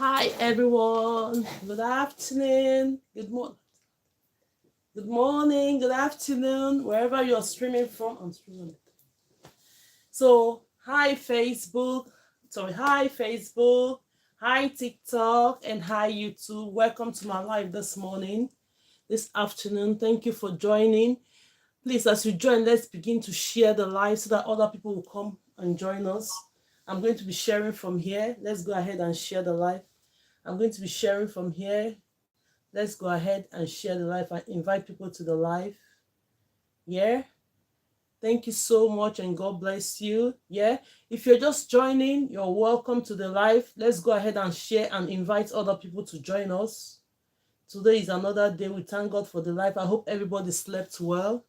Hi everyone. Good afternoon. Good morning. Good afternoon. Wherever you're streaming from. I'm streaming. So hi Facebook. Hi Facebook. Hi TikTok and hi YouTube. Welcome to my live this morning, this afternoon. Thank you for joining. Please, as you join, let's begin to share the live so that other people will come and join us. I'm going to be sharing from here. Let's go ahead and share the live. I'm going to be sharing from here. Let's go ahead and share the live and invite people to the live. Yeah. Thank you so much and God bless you. Yeah. If you're just joining, you're welcome to the live. Let's go ahead and share and invite other people to join us. Today is another day. We thank God for the life. I hope everybody slept well.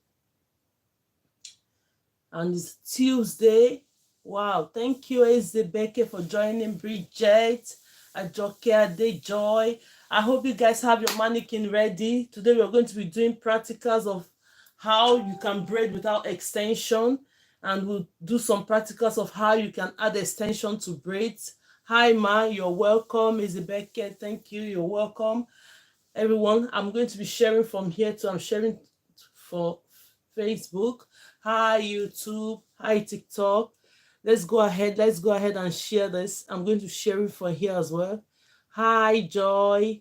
And it's Tuesday. Wow. Thank you, Ezebeke, for joining. Bridget, Ajoke, Adejoy. I hope you guys have your mannequin ready. Today we're going to be doing practicals of how you can braid without extension. And we'll do some practicals of how you can add extension to braids. Hi, Ma. You're welcome. Ezebeke, thank you. You're welcome. Everyone, I'm going to be sharing from here too. I'm sharing for Facebook. Hi YouTube, hi TikTok. Let's go ahead and share this. I'm going to share it for here as well. Hi Joy.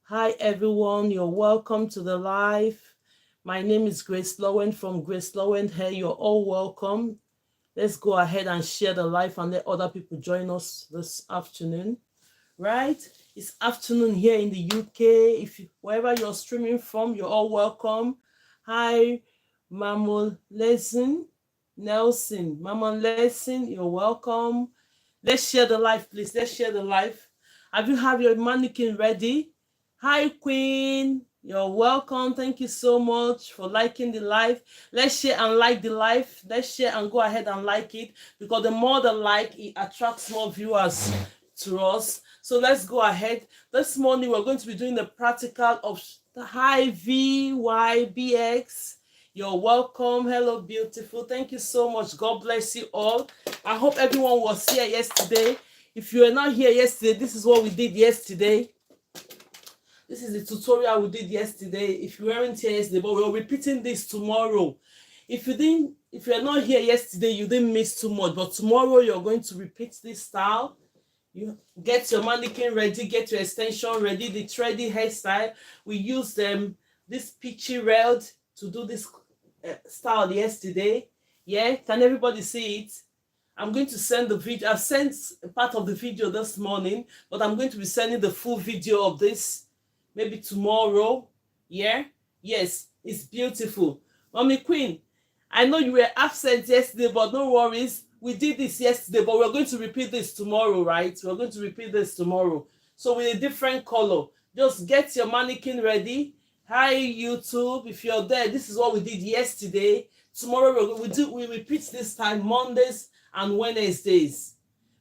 Hi everyone, you're welcome to the live. My name is GraceLawendhair from GraceLawendhair. You're all welcome. Let's go ahead and share the live and let other people join us this afternoon. Right? It's afternoon here in the UK. Wherever you're streaming from, you're all welcome. Hi, Mama Nelson. Mama Lesson, you're welcome. Let's share the live, please. Let's share the live. Have you have your mannequin ready? Hi, Queen. You're welcome. Thank you so much for liking the live. Let's share and like the live. Let's share and go ahead and like it, because the more the like, it attracts more viewers to us. So let's go ahead. This morning we're going to be doing the practical of the high VYBX. You're welcome. Hello, beautiful. Thank you so much. God bless you all. I hope everyone was here yesterday. If you were not here yesterday, this is what we did yesterday. This is the tutorial we did yesterday. If you weren't here yesterday, but we're repeating this tomorrow. If you're not here yesterday, you didn't miss too much. But tomorrow you're going to repeat this style. You get your mannequin ready, get your extension ready, the thready hairstyle. We used this peachy red to do this style yesterday. Yeah, can everybody see it? I'm going to send the video. I've sent part of the video this morning, but I'm going to be sending the full video of this maybe tomorrow. Yeah, yes, it's beautiful. Mommy Queen, I know you were absent yesterday, but no worries. We did this yesterday, but we're going to repeat this tomorrow, right? We're going to repeat this tomorrow. So with a different color. Just get your mannequin ready. Hi, YouTube. If you're there, this is what we did yesterday. Tomorrow we repeat this time Mondays and Wednesdays.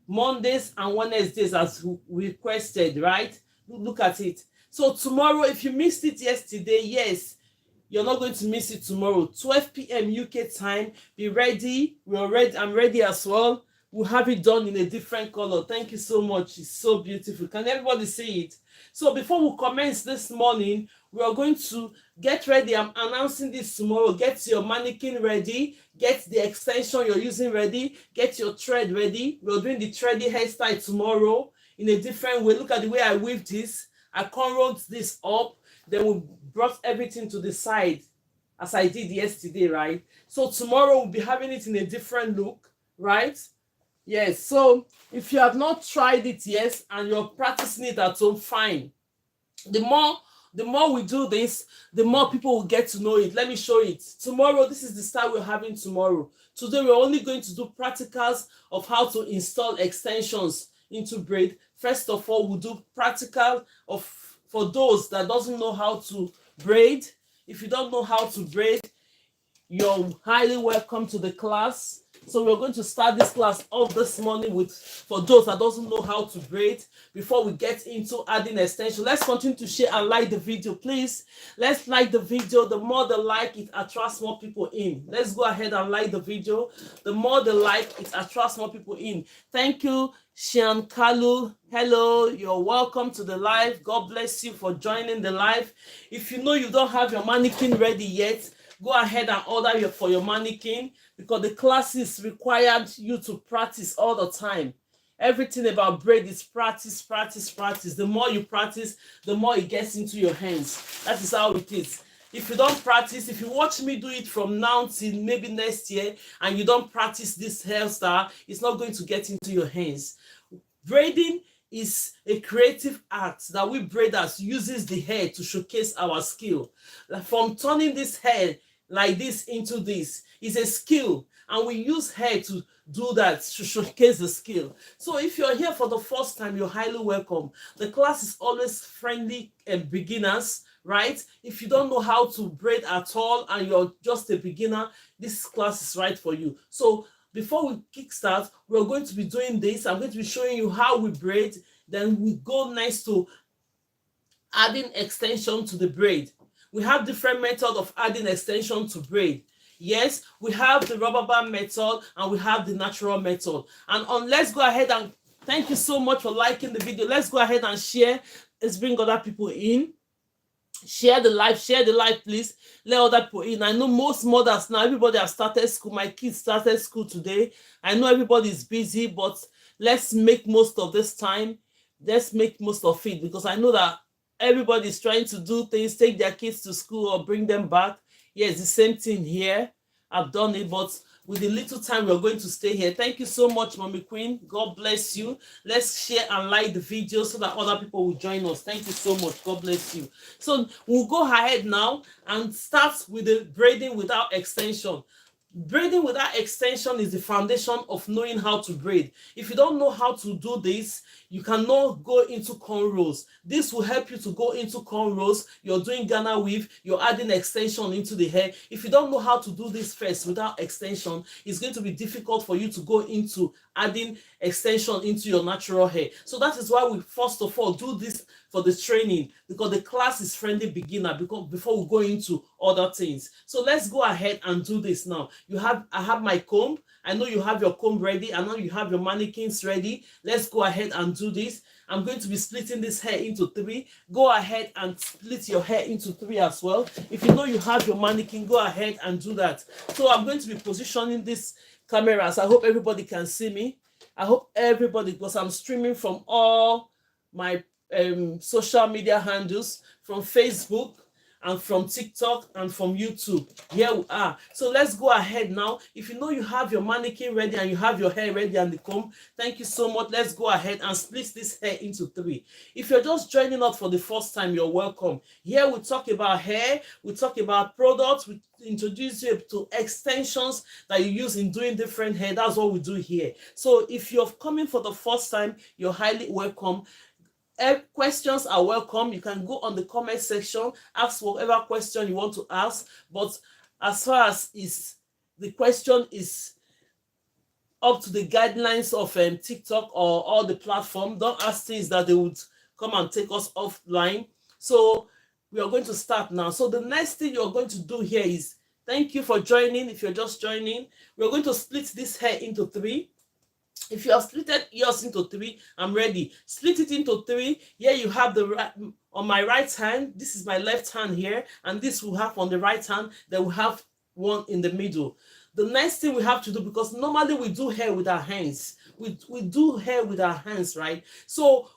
Mondays and Wednesdays as we requested, right? Look at it. So tomorrow, if you missed it yesterday, yes, you're not going to miss it tomorrow. 12 p.m. UK time. Be ready. We're ready. I'm ready as well. We'll have it done in a different color. Thank you so much. It's so beautiful. Can everybody see it? So before we commence this morning, we are going to get ready. I'm announcing this tomorrow. Get your mannequin ready. Get the extension you're using ready. Get your thread ready. We're doing the thready hairstyle tomorrow in a different way. Look at the way I weave this. I cornrowed this up. Then we brought everything to the side as I did yesterday, right? So tomorrow we'll be having it in a different look, right? Yes. So if you have not tried it yet and you're practicing it at home, fine. The more we do this, the more people will get to know it. Let me show it. Tomorrow, this is the style we're having tomorrow. Today, we're only going to do practicals of how to install extensions into braid. First of all, we'll do practical for those that doesn't know how to braid. If you don't know how to braid, you're highly welcome to the class. So we're going to start this class off this morning with, for those that doesn't know how to braid, before we get into adding extension. Let's continue to share and like the video, please. Let's like the video. The more the like, it attracts more people in. Let's go ahead and like the video. The more the like, it attracts more people in. Thank you, Shian Kalu. Hello, you're welcome to the live. God bless you for joining the live. If you know you don't have your mannequin ready yet, go ahead and order for your mannequin, because the classes required you to practice all the time. Everything about braid is practice, practice, practice. The more you practice, the more it gets into your hands. That is how it is. If you don't practice, if you watch me do it from now till maybe next year, and you don't practice this hairstyle, it's not going to get into your hands. Braiding is a creative art that we braiders uses the hair to showcase our skill. Like from turning this hair like this into this is a skill, and we use hair to do that, to showcase the skill. So if you're here for the first time, you're highly welcome. The class is always friendly and beginners, right? If you don't know how to braid at all and you're just a beginner, this class is right for you. So before we kickstart, we're going to be doing this. I'm going to be showing you how we braid. Then we go next to adding extension to the braid. We have different methods of adding extension to braid. Yes, we have the rubber band method and we have the natural method. And let's go ahead and thank you so much for liking the video. Let's go ahead and share. Let's bring other people in. Share the live, please. Let other people in. I know most mothers now, everybody has started school. My kids started school today. I know everybody is busy, but let's make most of this time. Let's make most of it, because I know that everybody is trying to do things, take their kids to school or bring them back. Yes, the same thing here. I've done it, but with the little time we're going to stay here. Thank you so much, Mommy Queen. God bless you. Let's share and like the video so that other people will join us. Thank you so much. God bless you. So we'll go ahead now and start with the braiding without extension. Braiding without extension is the foundation of knowing how to braid. If you don't know how to do this, you cannot go into cornrows. This will help you to go into cornrows. You're doing Ghana weave, you're adding extension into the hair. If you don't know how to do this first without extension, it's going to be difficult for you to go into adding extension into your natural hair. So that is why we first of all do this for the training, because the class is friendly beginner, because before we go into other things. So let's go ahead and do this now. I have my comb. I know you have your comb ready. I know you have your mannequins ready. Let's go ahead and do this. I'm going to be splitting this hair into 3. Go ahead and split your hair into 3 as well. If you know you have your mannequin, go ahead and do that. So I'm going to be positioning this camera, so I hope everybody can see me. I hope everybody, because I'm streaming from all my social media handles, from Facebook and from TikTok and from YouTube. Here we are. So let's go ahead now. If you know you have your mannequin ready and you have your hair ready and the comb, thank you so much. Let's go ahead and split this hair into 3. If you're just joining us for the first time, you're welcome. Here we talk about hair, we talk about products, we introduce you to extensions that you use in doing different hair. That's what we do here. So if you're coming for the first time, you're highly welcome. Questions are welcome. You can go on the comment section, ask whatever question you want to ask. But as far as the question is up to the guidelines of TikTok or all the platform, don't ask things that they would come and take us offline. So we are going to start now. So the next thing you're going to do here is, thank you for joining. If you're just joining, we're going to split this hair into 3. If you have splitted yours into 3, I'm ready. Split it into 3. Here you have the right, on my right hand. This is my left hand here, and this will have on the right hand. Then we have one in the middle. The next thing we have to do, because normally we do hair with our hands. We do hair with our hands, right? So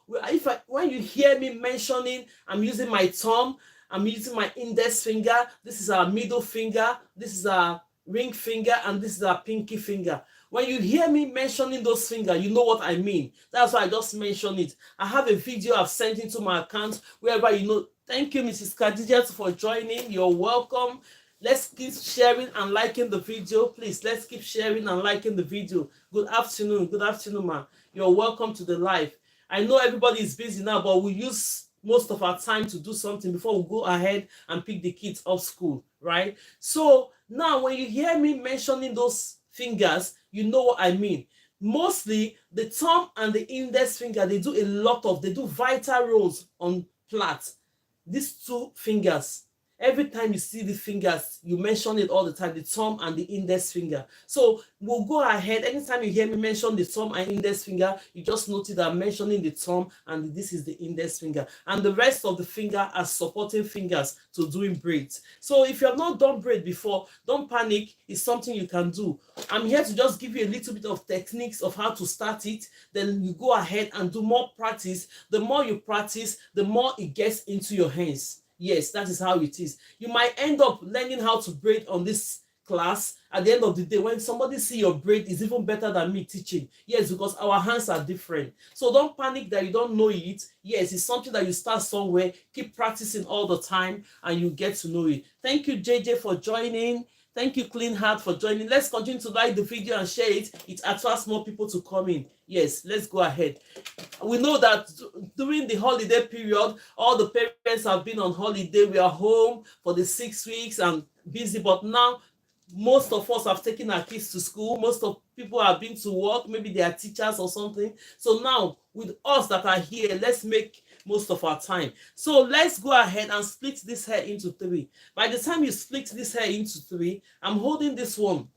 when you hear me mentioning, I'm using my thumb, I'm using my index finger. This is our middle finger. This is our ring finger, and this is our pinky finger. When you hear me mentioning those fingers, you know what I mean. That's why I just mentioned it. I have a video I've sent into my account wherever you know. Thank you, Mrs. Khadija, for joining. You're welcome. Let's keep sharing and liking the video. Please, let's keep sharing and liking the video. Good afternoon. Good afternoon, ma. You're welcome to the live. I know everybody is busy now, but we use most of our time to do something before we go ahead and pick the kids off school, right? So now when you hear me mentioning those fingers, you know what I mean. Mostly the thumb and the index finger, they do vital roles on plaits. These two fingers, every time you see the fingers, you mention it all the time, the thumb and the index finger. So we'll go ahead. Anytime you hear me mention the thumb and index finger, you just notice that I'm mentioning the thumb and this is the index finger, and the rest of the finger are supporting fingers to doing braids. So if you have not done braid before, don't panic. It's something you can do. I'm here to just give you a little bit of techniques of how to start it. Then you go ahead and do more practice. The more you practice, the more it gets into your hands. Yes, that is how it is. You might end up learning how to braid on this class. At the end of the day, when somebody see your braid, is even better than me teaching. Yes, because our hands are different. So don't panic that you don't know it. Yes, it's something that you start somewhere. Keep practicing all the time and you get to know it. Thank you, JJ, for joining. Thank you, Clean Heart, for joining. Let's continue to like the video and share it. It attracts more people to come in. Yes, let's go ahead. We know that during the holiday period, all the parents have been on holiday. We are home for the 6 weeks and busy. But now, most of us have taken our kids to school. Most of people have been to work. Maybe they are teachers or something. So now, with us that are here, let's make most of our time. So let's go ahead and split this hair into 3. By the time you split this hair into 3, I'm holding this one.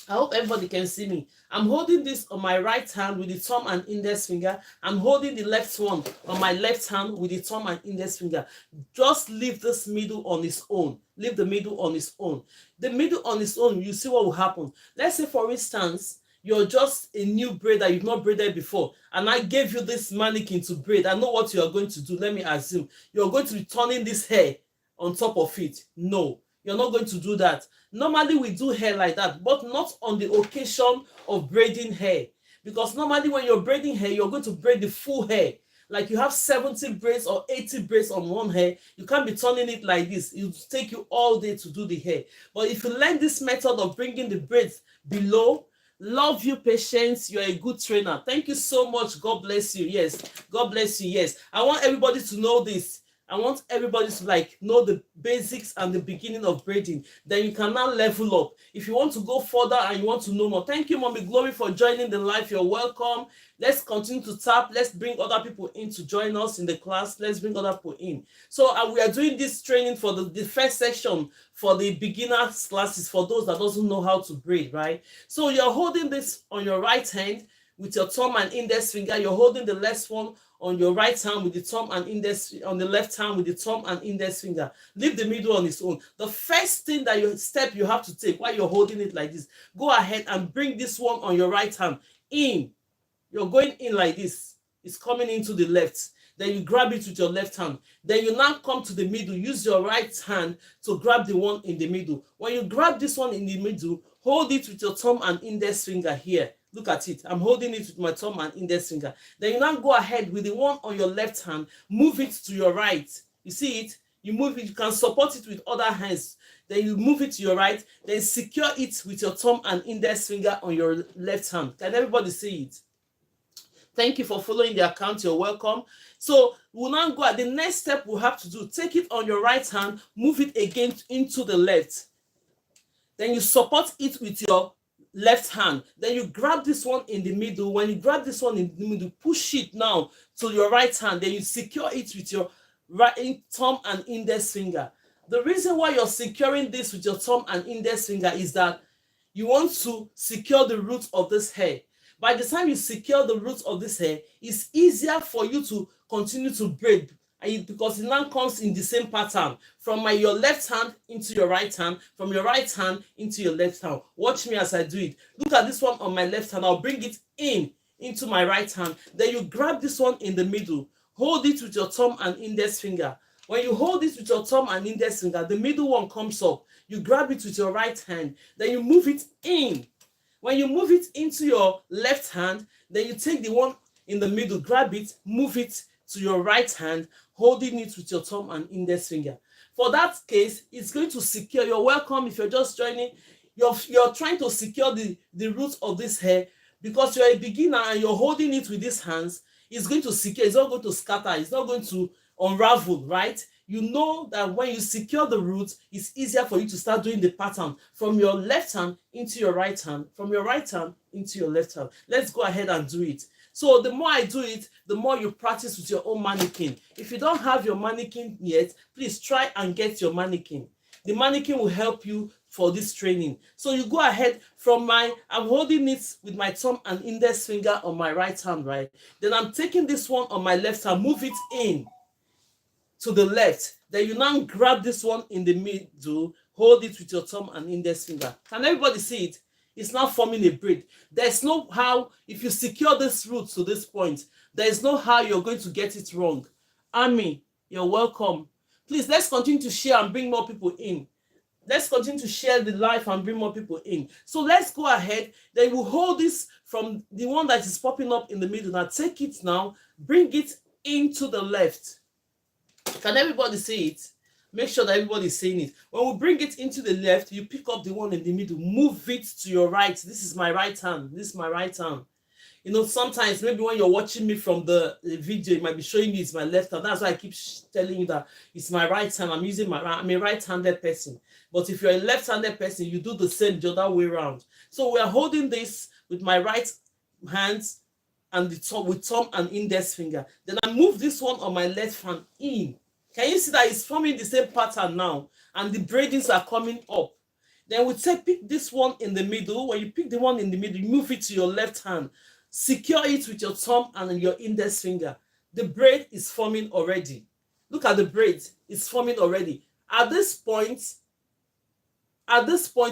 I hope everybody can see me. I'm holding this on my right hand with the thumb and index finger. I'm holding the left one on my left hand with the thumb and index finger. Just leave this middle on its own. Leave the middle on its own. The middle on its own, you see what will happen. Let's say, for instance, you're just a new braider, you've not braided before, and I gave you this mannequin to braid. I know what you are going to do. Let me assume you're going to be turning this hair on top of it. No, you're not going to do that. Normally we do hair like that, but not on the occasion of braiding hair, because normally when you're braiding hair, you're going to braid the full hair. Like you have 70 braids or 80 braids on one hair, you can't be turning it like this. It will take you all day to do the hair. But if you learn this method of bringing the braids below, love you, Patience. You're a good trainer. Thank you so much. God bless you. Yes, God bless you. Yes, I want everybody to know this. I want everybody to know the basics and the beginning of braiding. Then you can now level up. If you want to go further and you want to know more, thank you, Mommy Glory, for joining the live. You're welcome. Let's continue to tap. Let's bring other people in to join us in the class. Let's bring other people in. So we are doing this training for the first section for the beginners classes, for those that doesn't know how to braid, right? So you're holding this on your right hand with your thumb and index finger. You're holding the left one on your right hand with the thumb and index, on the left hand with the thumb and index finger. Leave the middle on its own. The first thing that step you have to take while you're holding it like this, go ahead and bring this one on your right hand in. You're going in like this. It's coming into the left. Then you grab it with your left hand. Then you now come to the middle. Use your right hand to grab the one in the middle. When you grab this one in the middle, hold it with your thumb and index finger here. Look at it. I'm holding it with my thumb and index finger. Then you now go ahead with the one on your left hand. Move it to your right. You see it? You move it. You can support it with other hands. Then you move it to your right. Then secure it with your thumb and index finger on your left hand. Can everybody see it? Thank you for following the account. You're welcome. So we'll now go at the next step we have to do. Take it on your right hand. Move it again into the left. Then you support it with your left hand. Then you grab this one in the middle. When you grab this one in the middle, push it now to your right hand. Then you secure it with your right thumb and index finger. The reason why you're securing this with your thumb and index finger is that you want to secure the roots of this hair. By the time you secure the roots of this hair, it's easier for you to continue to braid, because it now comes in the same pattern from your left hand into your right hand, from your right hand into your left hand. Watch me as I do it. Look at this one on my left hand. I'll bring it into my right hand. Then you grab this one in the middle. Hold it with your thumb and index finger. When you hold it with your thumb and index finger, the middle one comes up. You grab it with your right hand. Then you move it in. When you move it into your left hand, then you take the one in the middle, grab it, move it to your right hand, holding it with your thumb and index finger. For that case, it's going to secure. You're welcome if you're just joining. You're trying to secure the roots of this hair, because you're a beginner and you're holding it with these hands. It's going to secure. It's not going to scatter. It's not going to unravel, right? you know that when you secure the root, it's easier for you to start doing the pattern from your left hand into your right hand, from your right hand into your left hand. Let's go ahead and do it. So the more I do it, the more you practice with your own mannequin. If you don't have your mannequin yet, please try and get your mannequin. The mannequin will help you for this training. So you go ahead from I'm holding it with my thumb and index finger on my right hand, right? Then I'm taking this one on my left hand, move it in to the left. Then you now grab this one in the middle, hold it with your thumb and index finger. Can everybody see it? It's now forming a braid. There's no how, if you secure this root to this point, there is no how you're going to get it wrong. Army, you're welcome. Please, let's continue to share and bring more people in. Let's continue to share the live and bring more people in. So let's go ahead. Then we'll hold this from the one that is popping up in the middle. Now take it now, bring it into the left. Can everybody see it? Make sure that everybody is seeing it. When we bring it into the left, you pick up the one in the middle, move it to your right. This is my right hand. This is my right hand. You know, sometimes maybe when you're watching me from the video, it might be showing you it's my left hand. That's why I keep telling you that it's my right hand. I'm using I'm a right-handed person. But if you're a left-handed person, you do the same the other way around. So we are holding this with my right hand and with thumb and index finger. Then I move this one on my left hand in. Can you see that it's forming the same pattern now? And the braidings are coming up. Then we pick this one in the middle. When you pick the one in the middle, you move it to your left hand. Secure it with your thumb and your index finger. The braid is forming already. Look at the braid. It's forming already. At this point,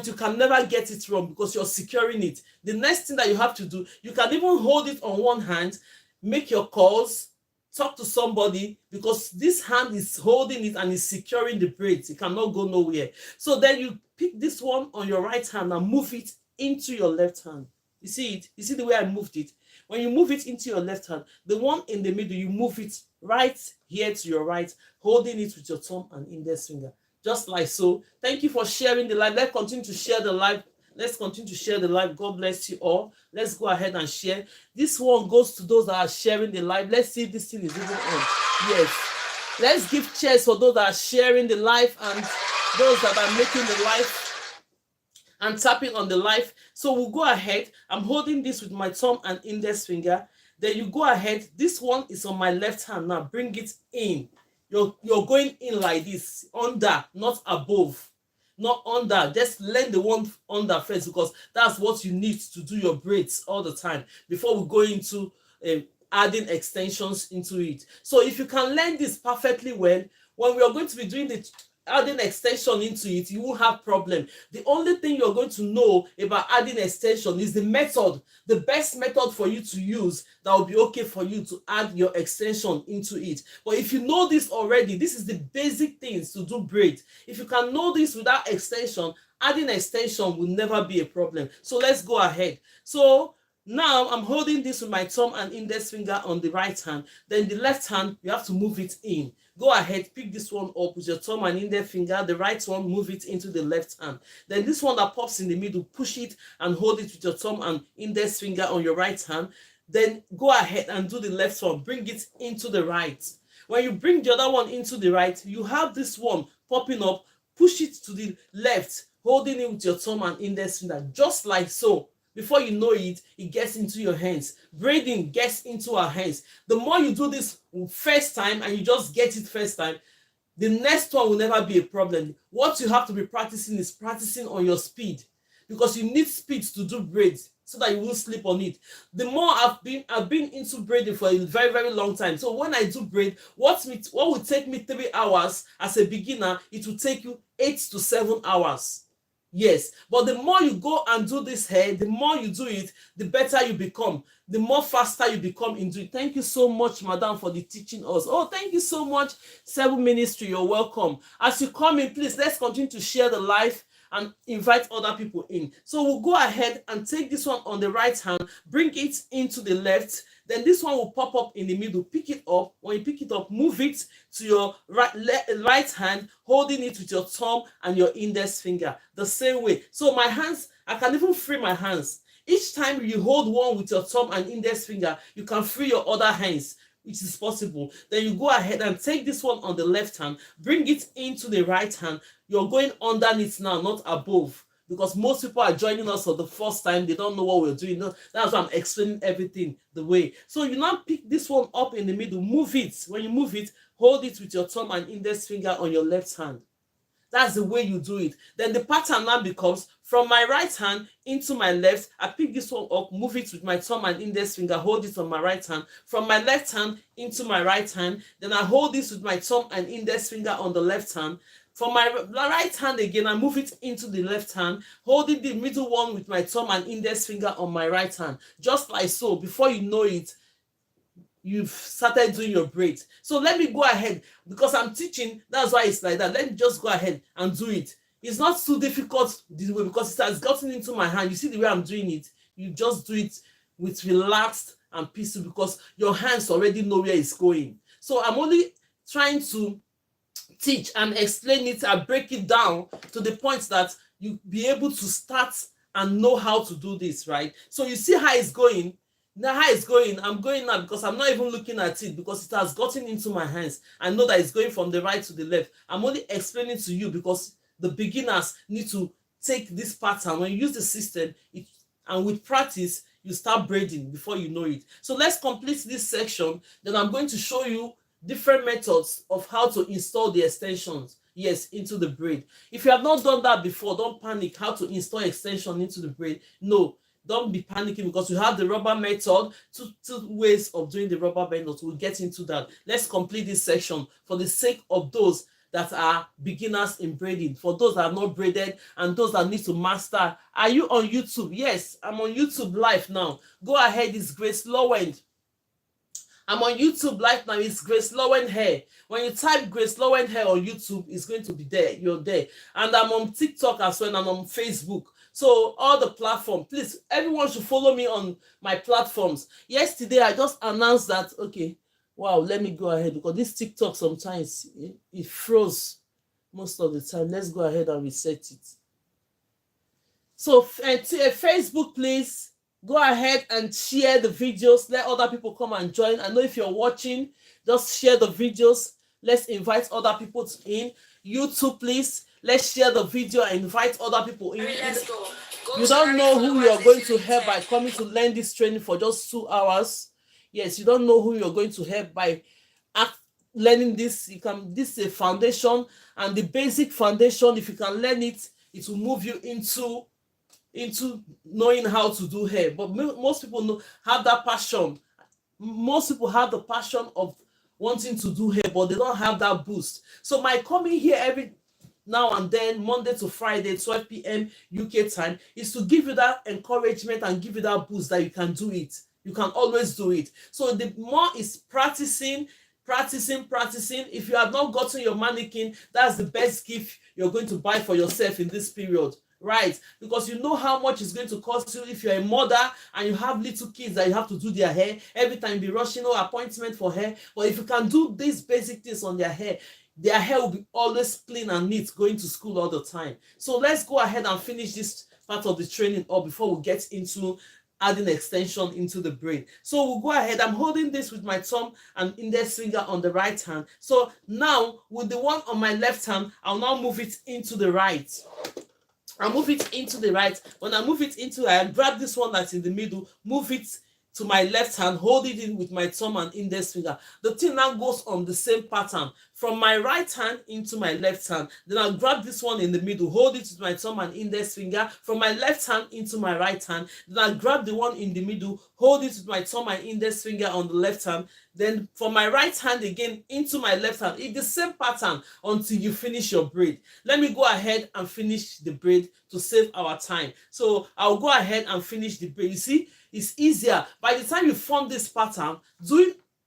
you can never get it wrong because you're securing it. The next thing that you have to do, you can even hold it on one hand, make your calls, talk to somebody, because this hand is holding it and is securing the braids. It cannot go nowhere. So then you pick this one on your right hand and move it into your left hand. You see it? You see the way I moved it? When you move it into your left hand, the one in the middle, you move it right here to your right, holding it with your thumb and index finger. Just like so. Thank you for sharing the live. Let's continue to share the live. Let's continue to share the live. God bless you all. Let's go ahead and share. This one goes to those that are sharing the live. Let's see if this thing is even on. Yes. Let's give cheers for those that are sharing the live and those that are making the live and tapping on the live. So we'll go ahead. I'm holding this with my thumb and index finger. Then you go ahead. This one is on my left hand. Now bring it in. You're going in like this, under, not above, not under. Just learn the one under first, because that's what you need to do your braids all the time before we go into adding extensions into it. So if you can learn this perfectly well, when we are going to be doing the adding extension into it, you won't have problem. The only thing you're going to know about adding extension is the method, the best method for you to use that will be okay for you to add your extension into it. But if you know this already, this is the basic things to do braid. If you can know this without extension, adding extension will never be a problem. So let's go ahead. So now I'm holding this with my thumb and index finger on the right hand. Then the left hand, you have to move it in. Go ahead, pick this one up with your thumb and index finger. The right one, move it into the left hand. Then this one that pops in the middle, push it and hold it with your thumb and index finger on your right hand. Then go ahead and do the left one. Bring it into the right. When you bring the other one into the right, you have this one popping up. Push it to the left, holding it with your thumb and index finger, just like so. Before you know it, it gets into your hands. Braiding gets into our hands. The more you do this first time and you just get it first time, the next one will never be a problem. What you have to be practicing is practicing on your speed, because you need speed to do braids so that you won't slip on it. The more I've been into braiding for a very, very long time. So when I do braid, what will take me 3 hours as a beginner, it will take you 8 to 7 hours. Yes, but the more you go and do this hair, the more you do it, the better you become, the more faster you become into it. Thank you so much, madam, for the teaching us. Oh, thank you so much, Seven Ministry. You're welcome. As you come in, please, let's continue to share the live and invite other people in. So we'll go ahead and take this one on the right hand, bring it into the left. Then this one will pop up in the middle. Pick it up. When you pick it up, move it to your right hand, holding it with your thumb and your index finger. The same way. So my hands, I can even free my hands. Each time you hold one with your thumb and index finger, you can free your other hands. which is possible. Then you go ahead and take this one on the left hand, bring it into the right hand. You're going underneath now, not above, because most people are joining us for the first time. They don't know what we're doing. That's why I'm explaining everything the way. So you now pick this one up in the middle, move it. When you move it, hold it with your thumb and index finger on your left hand. That's the way you do it. Then the pattern now becomes from my right hand into my left. I pick this one up, move it with my thumb and index finger, hold it on my right hand. From my left hand into my right hand. Then I hold this with my thumb and index finger on the left hand. From my right hand again, I move it into the left hand, holding the middle one with my thumb and index finger on my right hand. Just like so. Before you know it, you've started doing your braid. So let me go ahead, because I'm teaching, that's why it's like that. Let me just go ahead and do it. It's not too difficult this way because it has gotten into my hand. You see the way I'm doing it? You just do it with relaxed and peaceful because your hands already know where it's going. So I'm only trying to teach and explain it and break it down to the point that you be able to start and know how to do this, right? So you see how it's going. Now how it's going, I'm going now because I'm not even looking at it because it has gotten into my hands. I know that it's going from the right to the left. I'm only explaining to you because the beginners need to take this pattern. When you use the system, and with practice, you start braiding before you know it. So let's complete this section. Then I'm going to show you different methods of how to install the extensions, yes, into the braid. If you have not done that before, don't panic how to install extension into the braid. No. Don't be panicking because you have the rubber method, two ways of doing the rubber band knot. We'll get into that. Let's complete this section for the sake of those that are beginners in braiding, for those that are not braided and those that need to master. Are you on YouTube? Yes, I'm on YouTube live now. Go ahead, it's GraceLawend. I'm on YouTube live now. It's GraceLawendhair. When you type GraceLawendhair on YouTube, it's going to be there. You're there. And I'm on TikTok as well, and I'm on Facebook. So all the platforms, please, everyone should follow me on my platforms. Yesterday, I just announced that, okay, wow, let me go ahead because this TikTok sometimes, it froze most of the time. Let's go ahead and reset it. So Facebook, please, go ahead and share the videos. Let other people come and join. I know if you're watching, just share the videos. Let's invite other people in. YouTube, please. Let's share the video and invite other people in. Let's go. You don't know who you're going to help by coming to learn this training for just 2 hours. Yes, you don't know who you're going to help by learning this. This is a foundation, and the basic foundation, if you can learn it, it will move you into knowing how to do hair. But most people have that passion. Most people have the passion of wanting to do hair, but they don't have that boost. So my coming here every now and then, Monday to Friday, 12 p.m. UK time, is to give you that encouragement and give you that boost that you can do it. You can always do it. So the more is practicing. If you have not gotten your mannequin, that's the best gift you're going to buy for yourself in this period. Right? Because you know how much it's going to cost you if you're a mother and you have little kids that you have to do their hair. Every time be rushing appointment for hair. But if you can do these basic things on their hair will be always clean and neat going to school all the time. So let's go ahead and finish this part of the training up before we get into adding extension into the braid. So we'll go ahead. I'm holding this with my thumb and index finger on the right hand. So now with the one on my left hand, I'll now move it into the right. I move it into the right. When I move it into, I grab this one that's in the middle, move it to my left hand, hold it in with my thumb and index finger. The thing now goes on the same pattern from my right hand into my left hand. Then I'll grab this one in the middle, hold it with my thumb and index finger from my left hand into my right hand. Then I'll grab the one in the middle, hold it with my thumb and index finger on the left hand. Then from my right hand again into my left hand. It's the same pattern until you finish your braid. Let me go ahead and finish the braid to save our time. So I'll go ahead and finish the braid. You see, it's easier. By the time you form this pattern,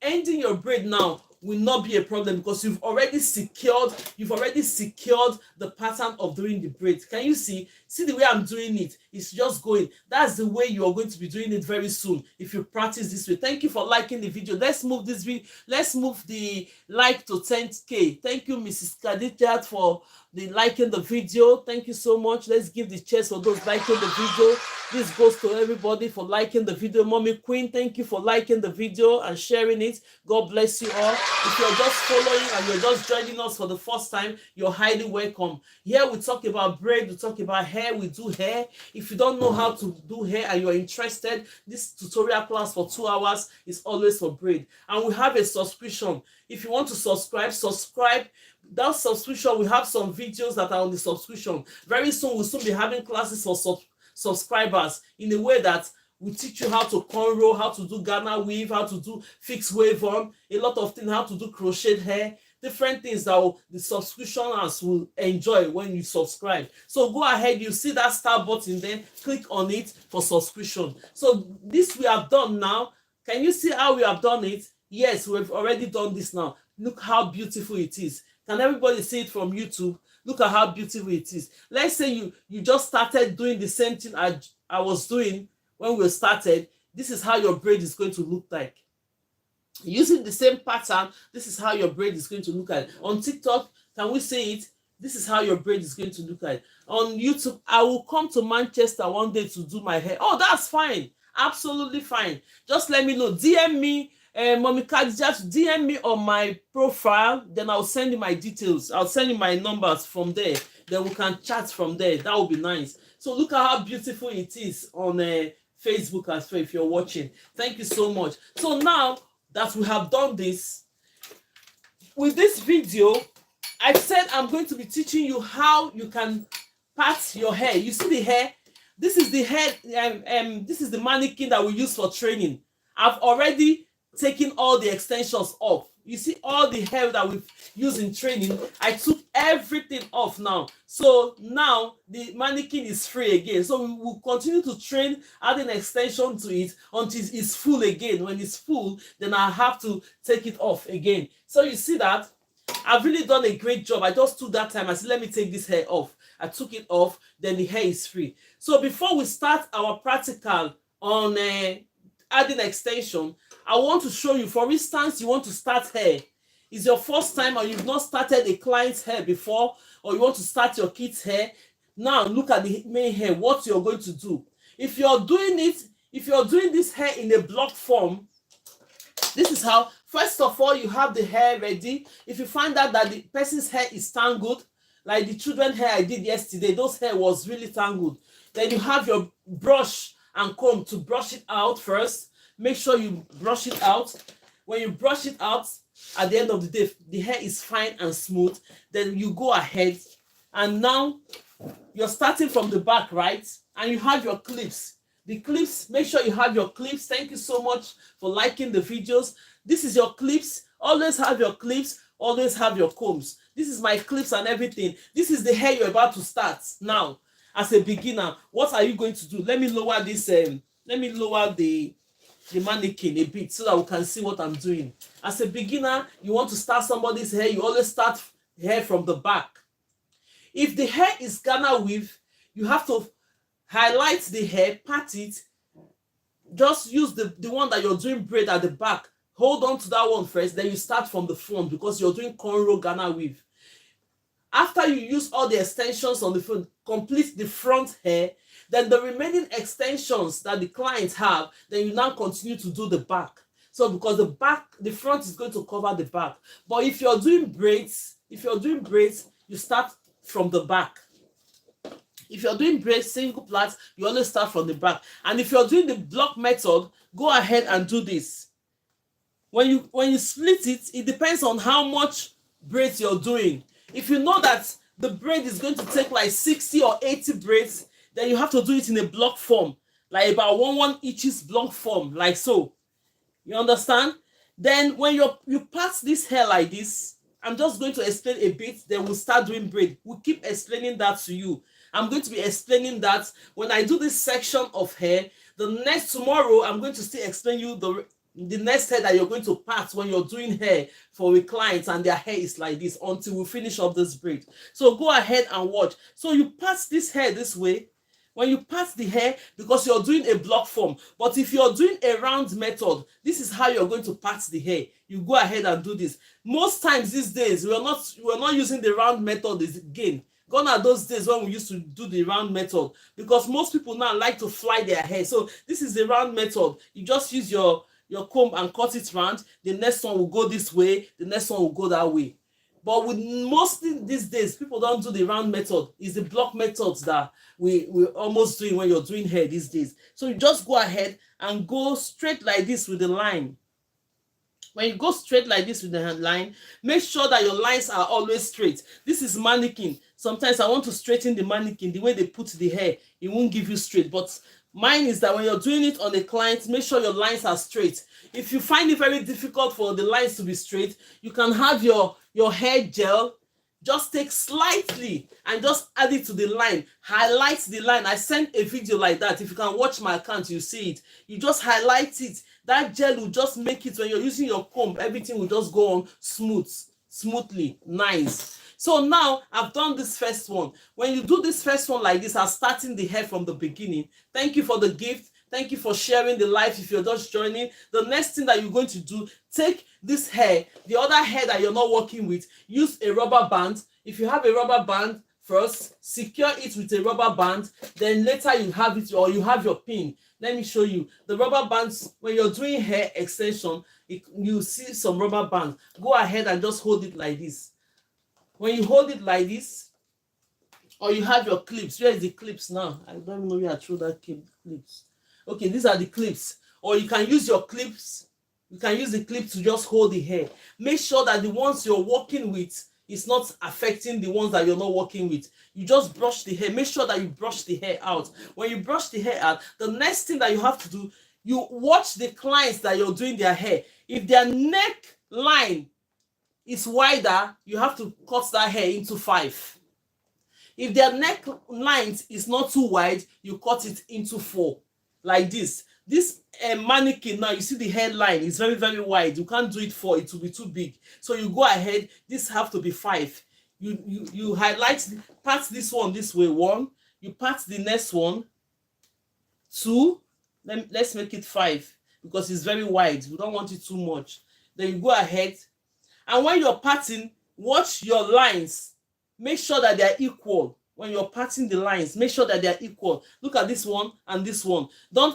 ending your braid now will not be a problem because you've already secured the pattern of doing the braid. Can you see the way I'm doing it? It's just going. That's the way you are going to be doing it very soon if you practice this way. Thank you for liking the video. Let's move this video. Let's move the like to 10K. Thank you, Mrs. Kadijat, for liking the video. Thank you so much. Let's give the cheers for those liking the video. This goes to everybody for liking the video. Mommy Queen, thank you for liking the video and sharing it. God bless you all. If you're just following and you're just joining us for the first time, you're highly welcome. Here we talk about braid, we talk about hair, we do hair. If you don't know how to do hair and you're interested, this tutorial class for 2 hours is always for braid. And we have a subscription. If you want to subscribe. That subscription, we have some videos that are on the subscription. Very soon, we'll soon be having classes for subscribers in a way that we teach you how to cornrow, how to do Ghana weave, how to do fixed wave on, a lot of things, how to do crochet hair, different things that the subscriptioners will enjoy when you subscribe. So go ahead, you see that star button there, click on it for subscription. So this we have done now. Can you see how we have done it? Yes, we've already done this now. Look how beautiful it is. Can everybody see it from YouTube? Look at how beautiful it is. Let's say you just started doing the same thing I was doing when we started. This is how your braid is going to look like. Using the same pattern, this is how your braid is going to look like. On TikTok, can we see it? This is how your braid is going to look like. On YouTube, I will come to Manchester one day to do my hair. Oh, that's fine. Absolutely fine. Just let me know. DM me. Mommy Card, just DM me on my profile, then I'll send you my details. I'll send you my numbers from there. Then we can chat from there. That would be nice. So look at how beautiful it is on Facebook as well if you're watching. Thank you so much. So now that we have done this, with this video, I said I'm going to be teaching you how you can part your hair. You see the hair? This is the hair. This is the mannequin that we use for training. I've already taking all the extensions off. You see all the hair that we've used in training, I took everything off now. So now the mannequin is free again. So we will continue to train, adding extension to it until it's full again. When it's full, then I have to take it off again. So you see that I've really done a great job. I just took that time. I said, let me take this hair off. I took it off, then the hair is free. So before we start our practical on adding extension, I want to show you, for instance, you want to start hair. It's your first time or you've not started a client's hair before, or you want to start your kid's hair. Now look at the main hair, what you're going to do. If you're doing this hair in a block form, this is how, first of all, you have the hair ready. If you find out that the person's hair is tangled, like the children's hair I did yesterday, those hair was really tangled. Then you have your brush and comb to brush it out first. Make sure you brush it out. When you brush it out, at the end of the day, the hair is fine and smooth. Then you go ahead and now you're starting from the back, right? And you have your clips. The clips, make sure you have your clips. Thank you so much for liking the videos. This is your clips. Always have your clips. Always have your combs. This is my clips and everything. This is the hair you're about to start now. As a beginner, what are you going to do? Let me lower this. Let me lower the mannequin a bit so that we can see what I'm doing. As a beginner, you want to start somebody's hair, you always start hair from the back. If the hair is Ghana weave, you have to highlight the hair, part it, just use the one that you're doing braid at the back. Hold on to that one first, then you start from the front because you're doing cornrow Ghana weave. After you use all the extensions on the front, complete the front hair, then the remaining extensions that the clients have, then you now continue to do the back. So because the front is going to cover the back. But if you're doing braids, you start from the back. If you're doing braids, single plaits, you always start from the back. And if you're doing the block method, go ahead and do this. When you split it, it depends on how much braids you're doing. If you know that the braid is going to take like 60 or 80 braids, then you have to do it in a block form, like about 1 inches block form, like so. You understand? Then when you part this hair like this, I'm just going to explain a bit, then we'll start doing braid. We'll keep explaining that to you. I'm going to be explaining that when I do this section of hair. The next tomorrow, I'm going to still explain you the next hair that you're going to part when you're doing hair for a client and their hair is like this until we finish up this braid. So go ahead and watch. So you part this hair this way. When you part the hair, because you're doing a block form, but if you're doing a round method, this is how you're going to part the hair. You go ahead and do this. Most times these days, we're not using the round method again. Gone are those days when we used to do the round method, because most people now like to fly their hair. So this is the round method. You just use your comb and cut it round. The next one will go this way, the next one will go that way. But with mostly these days, people don't do the round method. It's the block methods that we're almost doing when you're doing hair these days. So you just go ahead and go straight like this with the line. When you go straight like this with the line, make sure that your lines are always straight. This is mannequin. Sometimes I want to straighten the mannequin. The way they put the hair, it won't give you straight. But mine is that when you're doing it on a client, make sure your lines are straight. If you find it very difficult for the lines to be straight, you can have your hair gel. Just take slightly and just add it to the line. Highlight the line. I sent a video like that. If you can watch my account, you see it. You just highlight it. That gel will just make it, when you're using your comb, everything will just go on smoothly, nice. So now I've done this first one. When you do this first one like this, I'm starting the hair from the beginning. Thank you for the gift. Thank you for sharing the live. If you're just joining, the next thing that you're going to do, take this hair, the other hair that you're not working with, use a rubber band. If you have a rubber band, first secure it with a rubber band, then later you have it, or you have your pin. Let me show you the rubber bands. When you're doing hair extension, you see some rubber bands. Go ahead and just hold it like this. When you hold it like this, or you have your clips. Where is the clips now? I don't know where I threw that clips. Okay, these are the clips. Or you can use your clips. You can use the clip to just hold the hair. Make sure that the ones you're working with is not affecting the ones that you're not working with. You just brush the hair. Make sure that you brush the hair out. When you brush the hair out, the next thing that you have to do, you watch the clients that you're doing their hair. If their neck line is wider, you have to cut that hair into 5. If their neck lines is not too wide, you cut it into 4. Like this. This mannequin now, you see the hairline is very, very wide. You can't do it 4, it will be too big. So you go ahead, this have to be 5. You highlight, part this one this way, 1. You part the next one, 2. Let's make it 5 because it's very wide. We don't want it too much. Then you go ahead, and when you're parting, watch your lines. Make sure that they're equal. When you're parting the lines, make sure that they're equal. Look at this one and this one. Don't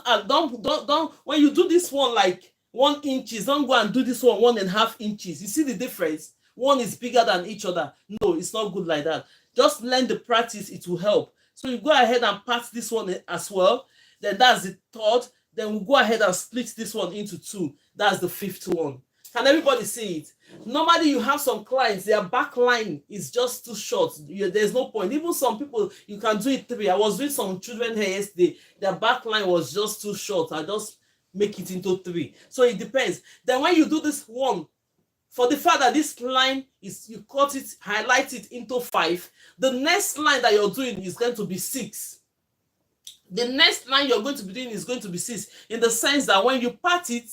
when you do this one like 1 inches, don't go and do this one 1.5 inches. You see the difference? One is bigger than each other. No, it's not good like that. Just learn the practice, it will help. So you go ahead and part this one as well. Then that's the 3rd. Then we'll go ahead and split this one into 2. That's the 5th one. Can everybody see it? Normally, you have some clients, their back line is just too short. There's no point. Even some people, you can do it 3. I was doing some children hair yesterday. Their back line was just too short. I just make it into 3. So it depends. Then when you do this one, for the fact that this line is, you cut it, highlight it into 5. The next line that you're doing is going to be 6. The next line you're going to be doing is going to be 6. In the sense that when you part it,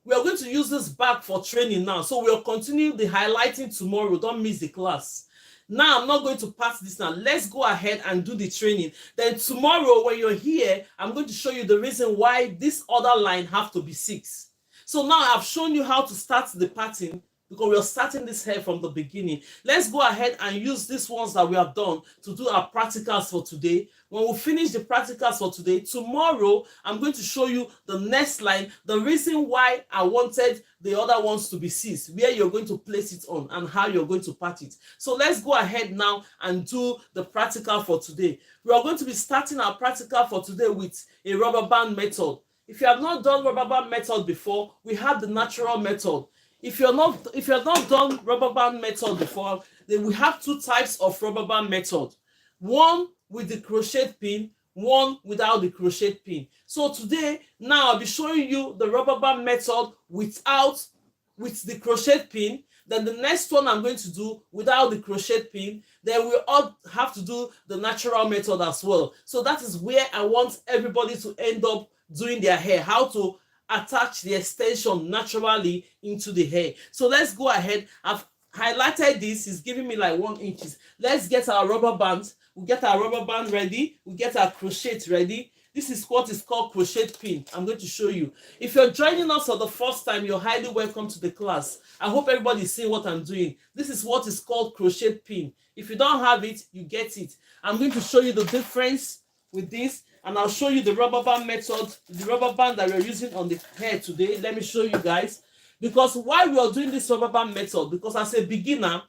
we are going to use this bag for training now. So we'll continue the highlighting tomorrow. Don't miss the class. Now, I'm not going to pass this now. Let's go ahead and do the training. Then tomorrow, when you're here, I'm going to show you the reason why this other line have to be 6. So now I've shown you how to start the parting, because we are starting this hair from the beginning. Let's go ahead and use these ones that we have done to do our practicals for today. When we finish the practicals for today, tomorrow, I'm going to show you the next line, the reason why I wanted the other ones to be 6, where you're going to place it on and how you're going to part it. So let's go ahead now and do the practical for today. We are going to be starting our practical for today with a rubber band method. If you have not done rubber band method before, we have the natural method. If you're not done rubber band method before, then we have 2 types of rubber band method. One with the crochet pin, one without the crochet pin. So today, now I'll be showing you the rubber band method with the crochet pin. Then the next one I'm going to do without the crochet pin. Then we all have to do the natural method as well. So that is where I want everybody to end up doing their hair, how to attach the extension naturally into the hair. So let's go ahead. I've highlighted this, is giving me like 1 inch. Let's get our rubber band. We get our rubber band ready. We get our crochet ready. This is what is called crochet pin. I'm going to show you. If you're joining us for the first time, you're highly welcome to the class. I hope everybody's seeing what I'm doing. This is what is called crochet pin. If you don't have it, you get it. I'm going to show you the difference with this, and I'll show you the rubber band method, the rubber band that we're using on the hair today. Let me show you guys. Because why we are doing this rubber band method, because as a beginner,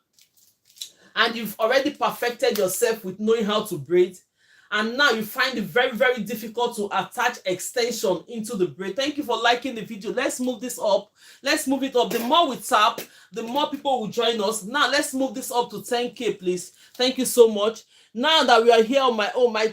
and you've already perfected yourself with knowing how to braid, and now you find it very, very difficult to attach extension into the braid. Thank you for liking the video. Let's move this up. Let's move it up. The more we tap, the more people will join us. Now let's move this up to 10K, please. Thank you so much. Now that we are here on my own, my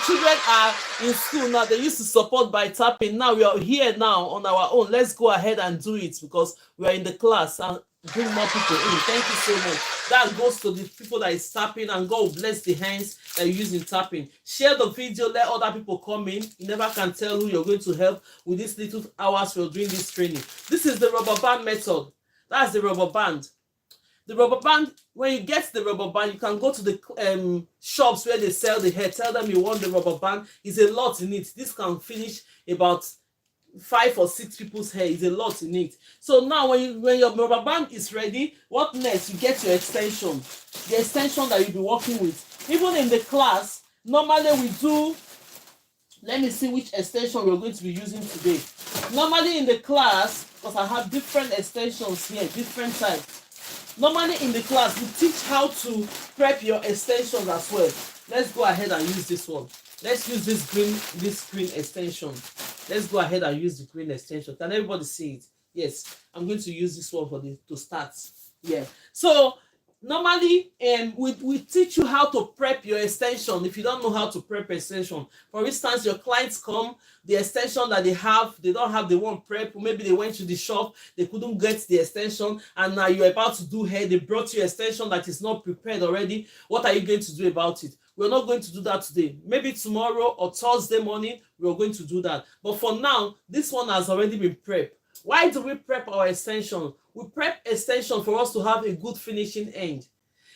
children are in school now. They used to support by tapping. Now we are here now on our own. Let's go ahead and do it because we are in the class and bring more people in. Thank you so much. That goes to the people that is tapping, and God bless the hands that you use in tapping. Share the video, let other people come in. You never can tell who you're going to help with these little hours we're doing this training. This is the rubber band method. That's the rubber band. The rubber band, when you get the rubber band, you can go to the shops where they sell the hair. Tell them you want the rubber band. It's a lot in it. This can finish about 5 or 6 people's hair. Is a lot in it. So now when your rubber band is ready, what next? You get your extension. The extension that you'll be working with. Even in the class, normally we do, let me see which extension we're going to be using today. Normally in the class, because I have different extensions here, different types. Normally in the class, we teach how to prep your extensions as well. Let's go ahead and use this one. Let's use this green extension. Let's go ahead and use the green extension. Can everybody see it? Yes, I'm going to use this one to start. Yeah. So normally, we teach you how to prep your extension. If you don't know how to prep extension, for instance, your clients come, the extension that they don't have the one prep. Maybe they went to the shop, they couldn't get the extension, and now you're about to do hair. They brought you extension that is not prepared already. What are you going to do about it? We're not going to do that today. Maybe tomorrow or Thursday morning, we're going to do that. But for now, this one has already been prepped. Why do we prep our extension? We prep extension for us to have a good finishing end.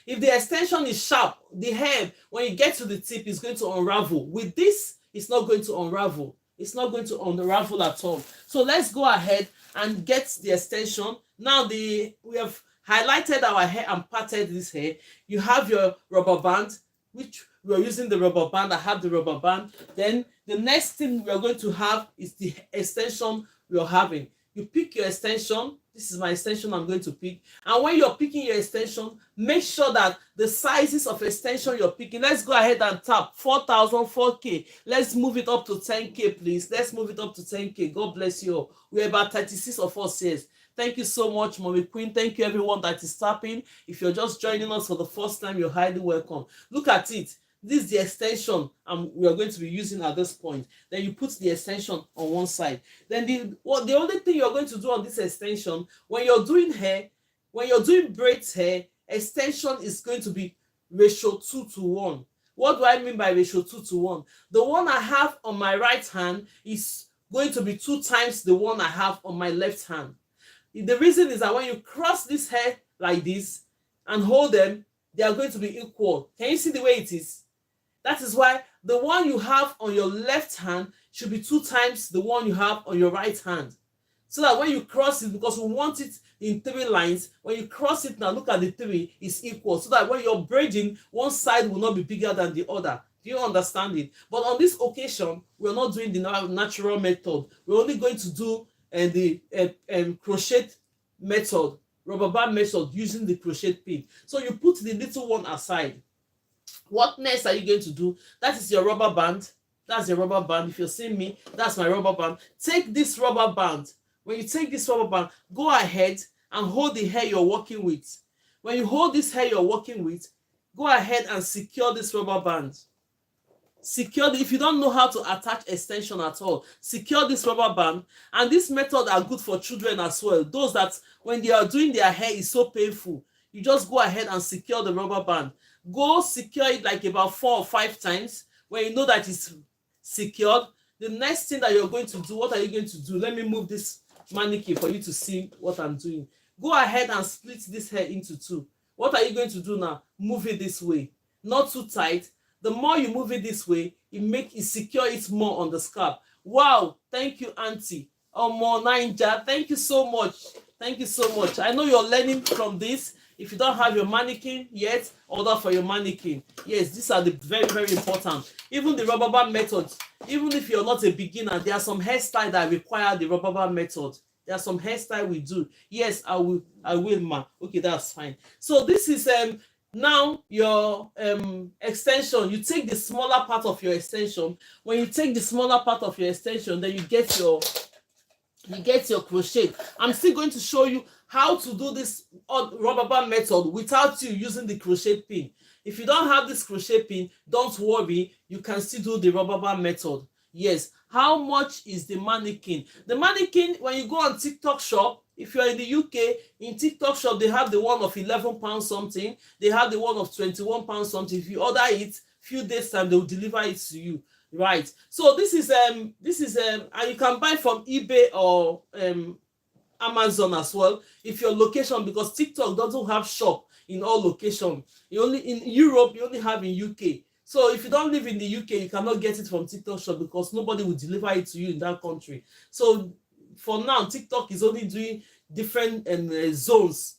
If the extension is sharp, the hair, when you get to the tip, is going to unravel. With this, it's not going to unravel. It's not going to unravel at all. So let's go ahead and get the extension. Now we have highlighted our hair and parted this hair. You have your rubber band, which we are using the rubber band. I have the rubber band. Then the next thing we are going to have is the extension we are having. You pick your extension. This is my extension I'm going to pick. And when you're picking your extension, make sure that the sizes of extension you're picking, let's go ahead and tap 4,000, 4K. Let's move it up to 10K, please. Let's move it up to 10K. God bless you all. We're about 36 of us here. Thank you so much, Mommy Queen. Thank you, everyone that is tapping. If you're just joining us for the first time, you're highly welcome. Look at it. This is the extension we are going to be using at this point. Then you put the extension on one side. Then the only thing you're going to do on this extension, when you're doing hair, when you're doing braids hair, extension is going to be ratio 2:1. What do I mean by ratio 2:1? The one I have on my right hand is going to be 2 times the one I have on my left hand. The reason is that when you cross this hair like this and hold them, they are going to be equal. Can you see the way it is? That is why the one you have on your left hand should be 2 times the one you have on your right hand. So that when you cross it, because we want it in 3 lines, when you cross it now, look at the 3, it's equal. So that when you're braiding, one side will not be bigger than the other. Do you understand it? But on this occasion, we're not doing the natural method. We're only going to do the crochet method, rubber band method, using the crochet pin. So you put the little one aside. What next are you going to do? That is your rubber band. That's your rubber band. If you're seeing me, that's my rubber band. Take this rubber band. When you take this rubber band, go ahead and hold the hair you're working with. When you hold this hair you're working with, go ahead and secure this rubber band. Secure if you don't know how to attach extension at all, secure this rubber band. And this method are good for children as well. Those that when they are doing their hair is so painful, you just go ahead and secure the rubber band. Go secure it like about 4 or 5 times. When you know that it's secured, the next thing that you're going to do, what are you going to do? Let me move this mannequin for you to see what I'm doing. Go ahead and split this hair into two. What are you going to do now? Move it this way, not too tight. The more you move it this way, it secure it more on the scalp. Wow, thank you, auntie. Omo Ninja, thank you so much. Thank you so much. I know you're learning from this. If you don't have your mannequin yet, order for your mannequin. Yes, these are the very, very important. Even the rubber band method, even if you're not a beginner, there are some hairstyles that require the rubber band method. There are some hairstyle we do. Yes, I will, ma. Okay, that's fine. So this is now your extension. You take the smaller part of your extension. When you take the smaller part of your extension, then you get your crochet. I'm still going to show you how to do this rubber band method without you using the crochet pin. If you don't have this crochet pin, don't worry, you can still do the rubber band method. Yes. How much is the mannequin? The mannequin, when you go on TikTok shop, if you're in the UK, in TikTok shop, they have the one of £11 something. They have the one of £21 something. If you order it, few days time, they'll deliver it to you. Right. So this is and you can buy from eBay or Amazon as well. If your location, because TikTok doesn't have shop in all locations. In Europe, you only have in UK. So if you don't live in the UK, you cannot get it from TikTok shop because nobody will deliver it to you in that country. So for now, TikTok is only doing different zones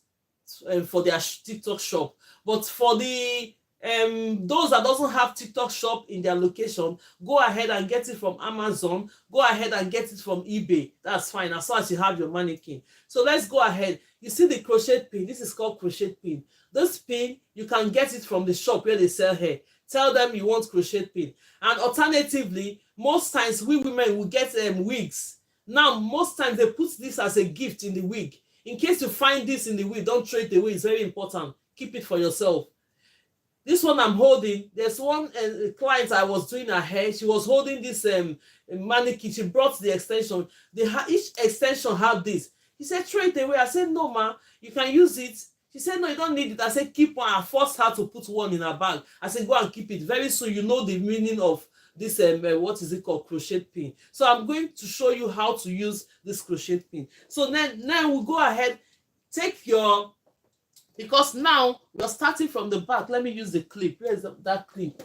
for their TikTok shop. But for the those that doesn't have TikTok shop in their location, go ahead and get it from Amazon. Go ahead and get it from eBay. That's fine, as long as you have your mannequin. So let's go ahead. You see the crochet pin. This is called crochet pin. This pin, you can get it from the shop where they sell hair. Tell them you want crochet pin. And alternatively, most times we women will get wigs. Now, most times they put this as a gift in the wig. In case you find this in the wig, don't throw it away. It's very important. Keep it for yourself. This one I'm holding, there's one client I was doing her hair. She was holding this mannequin. She brought the extension. Each extension have this. He said, throw it away. I said, no, ma, you can use it. She said, no, you don't need it. I said, keep one. I forced her to put one in her bag. I said, go and keep it. Very soon, you know the meaning of this, what is it called? Crochet pin. So I'm going to show you how to use this crochet pin. So now we'll go ahead, take your, because now we're starting from the back. Let me use the clip. Where's that clip?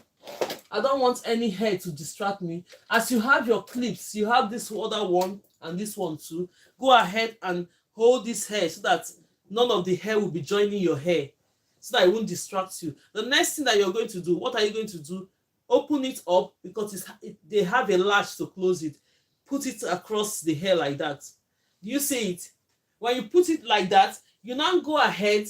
I don't want any hair to distract me. As you have your clips, you have this other one and this one too. Go ahead and hold this hair so that none of the hair will be joining your hair, so that it won't distract you. The next thing that you're going to do, what are you going to do? Open it up because they have a latch to close it. Put it across the hair like that. Do you see it? When you put it like that, you now go ahead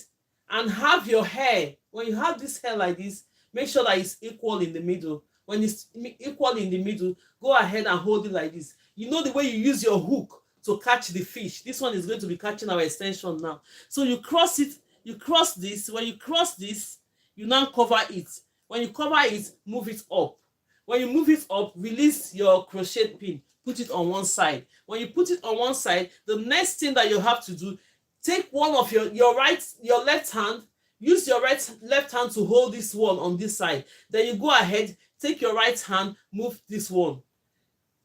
and have your hair. When you have this hair like this, make sure that it's equal in the middle. When it's equal in the middle, go ahead and hold it like this. You know the way you use your hook to catch the fish. This one is going to be catching our extension now. So you cross it, you cross this. When you cross this, you now cover it. When you cover it, move it up. When you move it up, release your crochet pin. Put it on one side. When you put it on one side, the next thing that you have to do, take one of your left hand, use your left hand to hold this one on this side. Then you go ahead, take your right hand, move this one.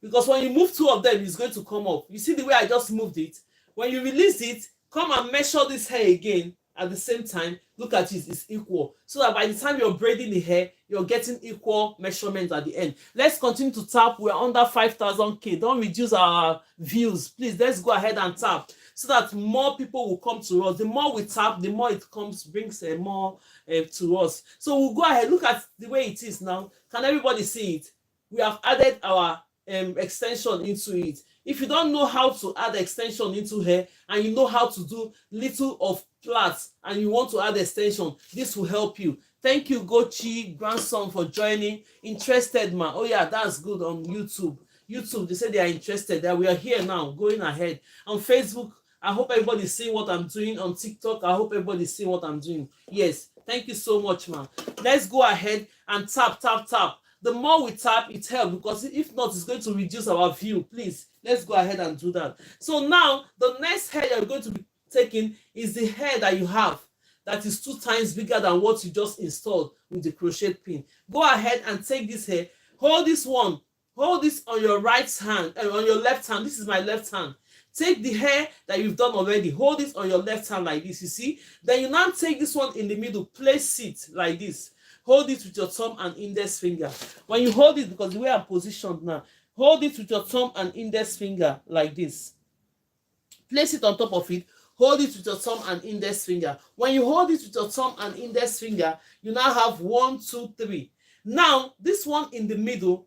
Because when you move two of them, it's going to come up. You see the way I just moved it? When you release it, come and measure this hair again at the same time. Look at it, it's equal. So that by the time you're braiding the hair, you're getting equal measurements at the end. Let's continue to tap. We're under 5,000K. Don't reduce our views. Please, let's go ahead and tap so that more people will come to us. The more we tap, the more it brings more to us. So we'll go ahead. Look at the way it is now. Can everybody see it? We have added our extension into it. If you don't know how to add extension into hair and you know how to do little of plaits and you want to add extension, this will help you. Thank you, Gochi grandson, for joining. Interested, man? Oh yeah, that's good. On YouTube, they say they are interested. That we are here now, going ahead. On Facebook, I hope everybody's seeing what I'm doing. On TikTok, I hope everybody's seeing what I'm doing. Yes, thank you so much, man. Let's go ahead and tap. The more we tap, it helps, because if not, it's going to reduce our view. Please, let's go ahead and do that. So now, the next hair you're going to be taking is the hair that you have that is 2 times bigger than what you just installed with the crochet pin. Go ahead and take this hair. Hold this one. Hold this on your right hand, and on your left hand. This is my left hand. Take the hair that you've done already, hold it on your left hand like this, you see. Then you now take this one in the middle, place it like this. Hold it with your thumb and index finger. When you hold it, because the way I'm positioned now, hold it with your thumb and index finger like this. Place it on top of it. Hold it with your thumb and index finger. When you hold it with your thumb and index finger, you now have 1, 2, 3. Now, this one in the middle,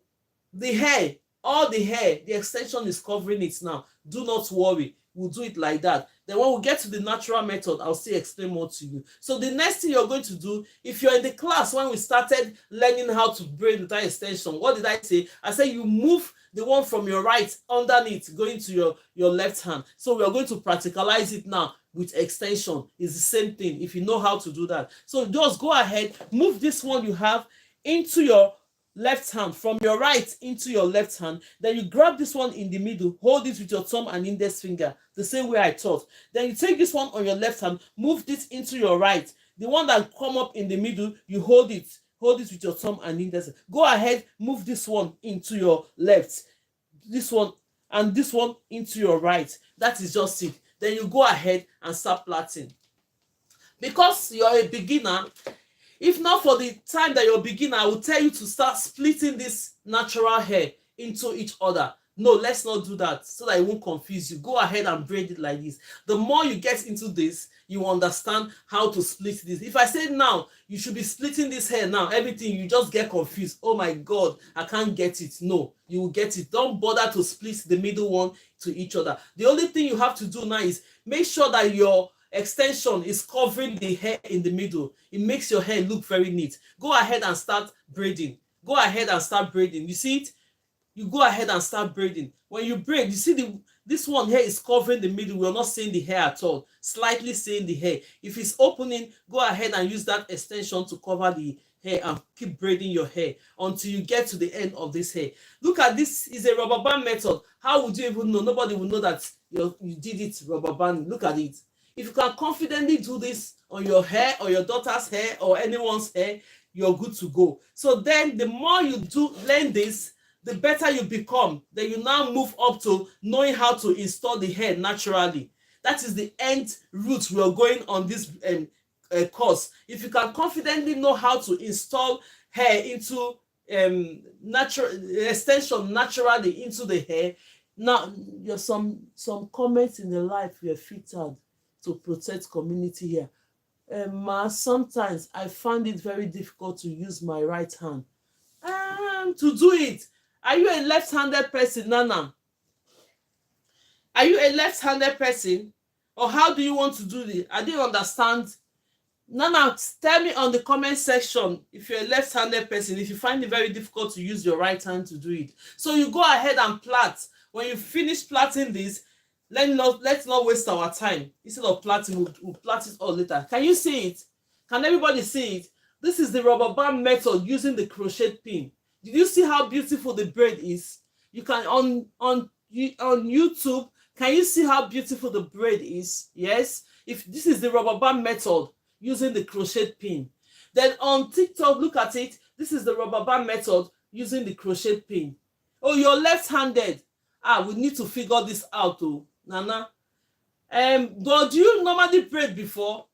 the hair, all the hair, the extension is covering it now. Do not worry. We'll do it like that. Then when we get to the natural method, I'll still explain more to you. So the next thing you're going to do, if you're in the class when we started learning how to braid without extension, what did I say? I said you move the one from your right underneath going to your left hand. So we are going to practicalize it now with extension. It's the same thing if you know how to do that. So just go ahead, move this one you have into your left hand, from your right into your left hand. Then you grab this one in the middle, hold it with your thumb and index finger, the same way I taught. Then you take this one on your left hand, move this into your right. The one that come up in the middle, you hold it with your thumb and index. Go ahead, move this one into your left, this one and this one into your right. That is just it. Then you go ahead and start plaiting. Because you're a beginner, if not for the time that you're a beginner, I will tell you to start splitting this natural hair into each other. No, let's not do that so that it won't confuse you. Go ahead and braid it like this. The more you get into this, you understand how to split this. If I say now, you should be splitting this hair now, everything, you just get confused. Oh my God, I can't get it. No, you will get it. Don't bother to split the middle one to each other. The only thing you have to do now is make sure that your extension is covering the hair in the middle. It makes your hair look very neat. Go ahead and start braiding. Go ahead and start braiding. You see it? You go ahead and start braiding. When you braid, you see this one here is covering the middle. We're not seeing the hair at all. Slightly seeing the hair. If it's opening, go ahead and use that extension to cover the hair and keep braiding your hair until you get to the end of this hair. Look at this. Is a rubber band method. How would you even know? Nobody will know that you did it rubber band. Look at it. If you can confidently do this on your hair or your daughter's hair or anyone's hair, you're good to go. So then the more you learn this, the better you become. Then you now move up to knowing how to install the hair naturally. That is the end route we are going on this course. If you can confidently know how to install hair into natural extension naturally into the hair, now there's some comments in the life we are fitted to protect community here. Sometimes I find it very difficult to use my right hand to do it. Are you a left-handed person, Nana? Are you a left-handed person? Or how do you want to do this? I didn't understand. Nana, tell me on the comment section if you're a left-handed person, if you find it very difficult to use your right hand to do it. So you go ahead and plait. When you finish plaiting this, let's not waste our time. Instead of plaiting, we'll plait it all later. Can you see it? Can everybody see it? This is the rubber band method using the crochet pin. Did you see how beautiful the braid is? You can on YouTube, can you see how beautiful the braid is? Yes. If this is the rubber band method using the crochet pin. Then on TikTok, look at it. This is the rubber band method using the crochet pin. Oh, you're left-handed. We need to figure this out, oh, Nana. Do you normally braid before?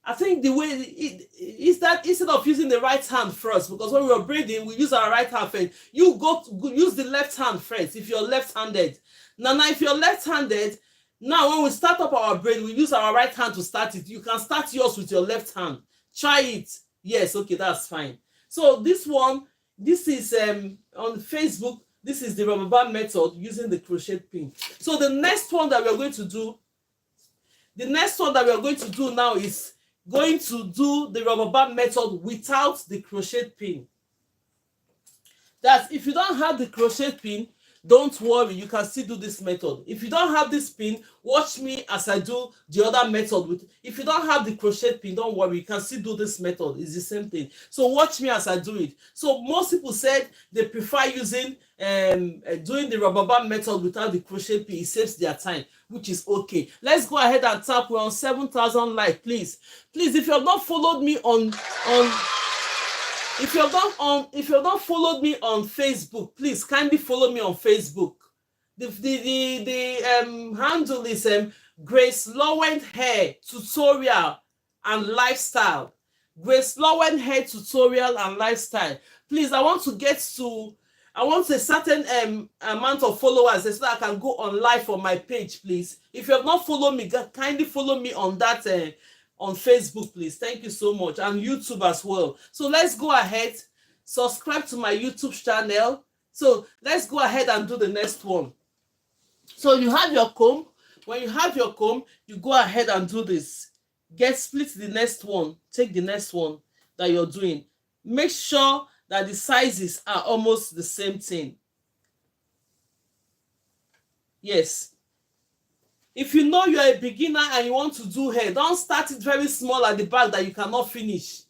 I think the way is that instead of using the right hand first, because when we are braiding, we use our right hand first. You go use the left hand first if you're left-handed. Nana, if you're left-handed, now when we start up our braid, we use our right hand to start it. You can start yours with your left hand. Try it. Yes, okay, that's fine. So this is on Facebook. This is the rubber band method using the crochet pin. So the next one that we are going to do now is going to do the rubber band method without the crochet pin. That's if you don't have the crochet pin, don't worry, you can still do this method. If you don't have this pin, watch me as I do the other method. If you don't have the crochet pin, don't worry, you can still do this method. It's the same thing. So watch me as I do it. So most people said they prefer using doing the rubber band method without the crochet pin. It saves their time, which is okay. Let's go ahead and tap. We're on 7,000 likes. Please, if you have not followed me if you have not followed me on Facebook, please kindly follow me on Facebook. The handle is GraceLawendhair tutorial and lifestyle. GraceLawendhair tutorial and lifestyle. Please, I want a certain amount of followers so that I can go on live on my page, please. If you have not followed me, kindly follow me on that on Facebook, please. Thank you so much, and YouTube as well. So let's go ahead, subscribe to my YouTube channel. So let's go ahead and do the next one. So you have your comb. When you have your comb, you go ahead and do this. Split the next one. Take the next one that you're doing. Make sure that the sizes are almost the same thing. Yes. If you know you're a beginner and you want to do hair, don't start it very small at the back that you cannot finish.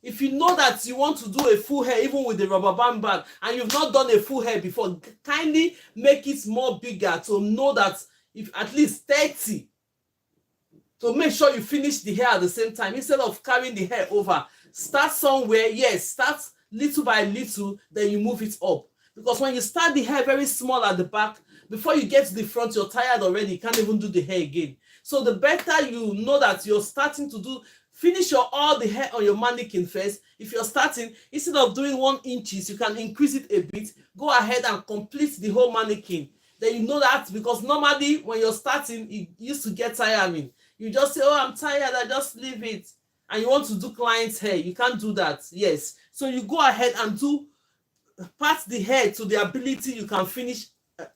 If you know that you want to do a full hair, even with the rubber band bag, and you've not done a full hair before, kindly make it more bigger to know that if at least 30, to make sure you finish the hair at the same time instead of carrying the hair over. Start somewhere. Yes, start little by little, then you move it up. Because when you start the hair very small at the back, before you get to the front, you're tired already. You can't even do the hair again. So the better you know that you're starting to do, finish all the hair on your mannequin first. If you're starting, instead of doing 1 inch, you can increase it a bit. Go ahead and complete the whole mannequin. Then you know that, because normally when you're starting, it used to get tiring. You just say, oh, I'm tired, I just leave it. And you want to do client's hair. You can't do that. Yes. So you go ahead and do part the hair to the ability you can finish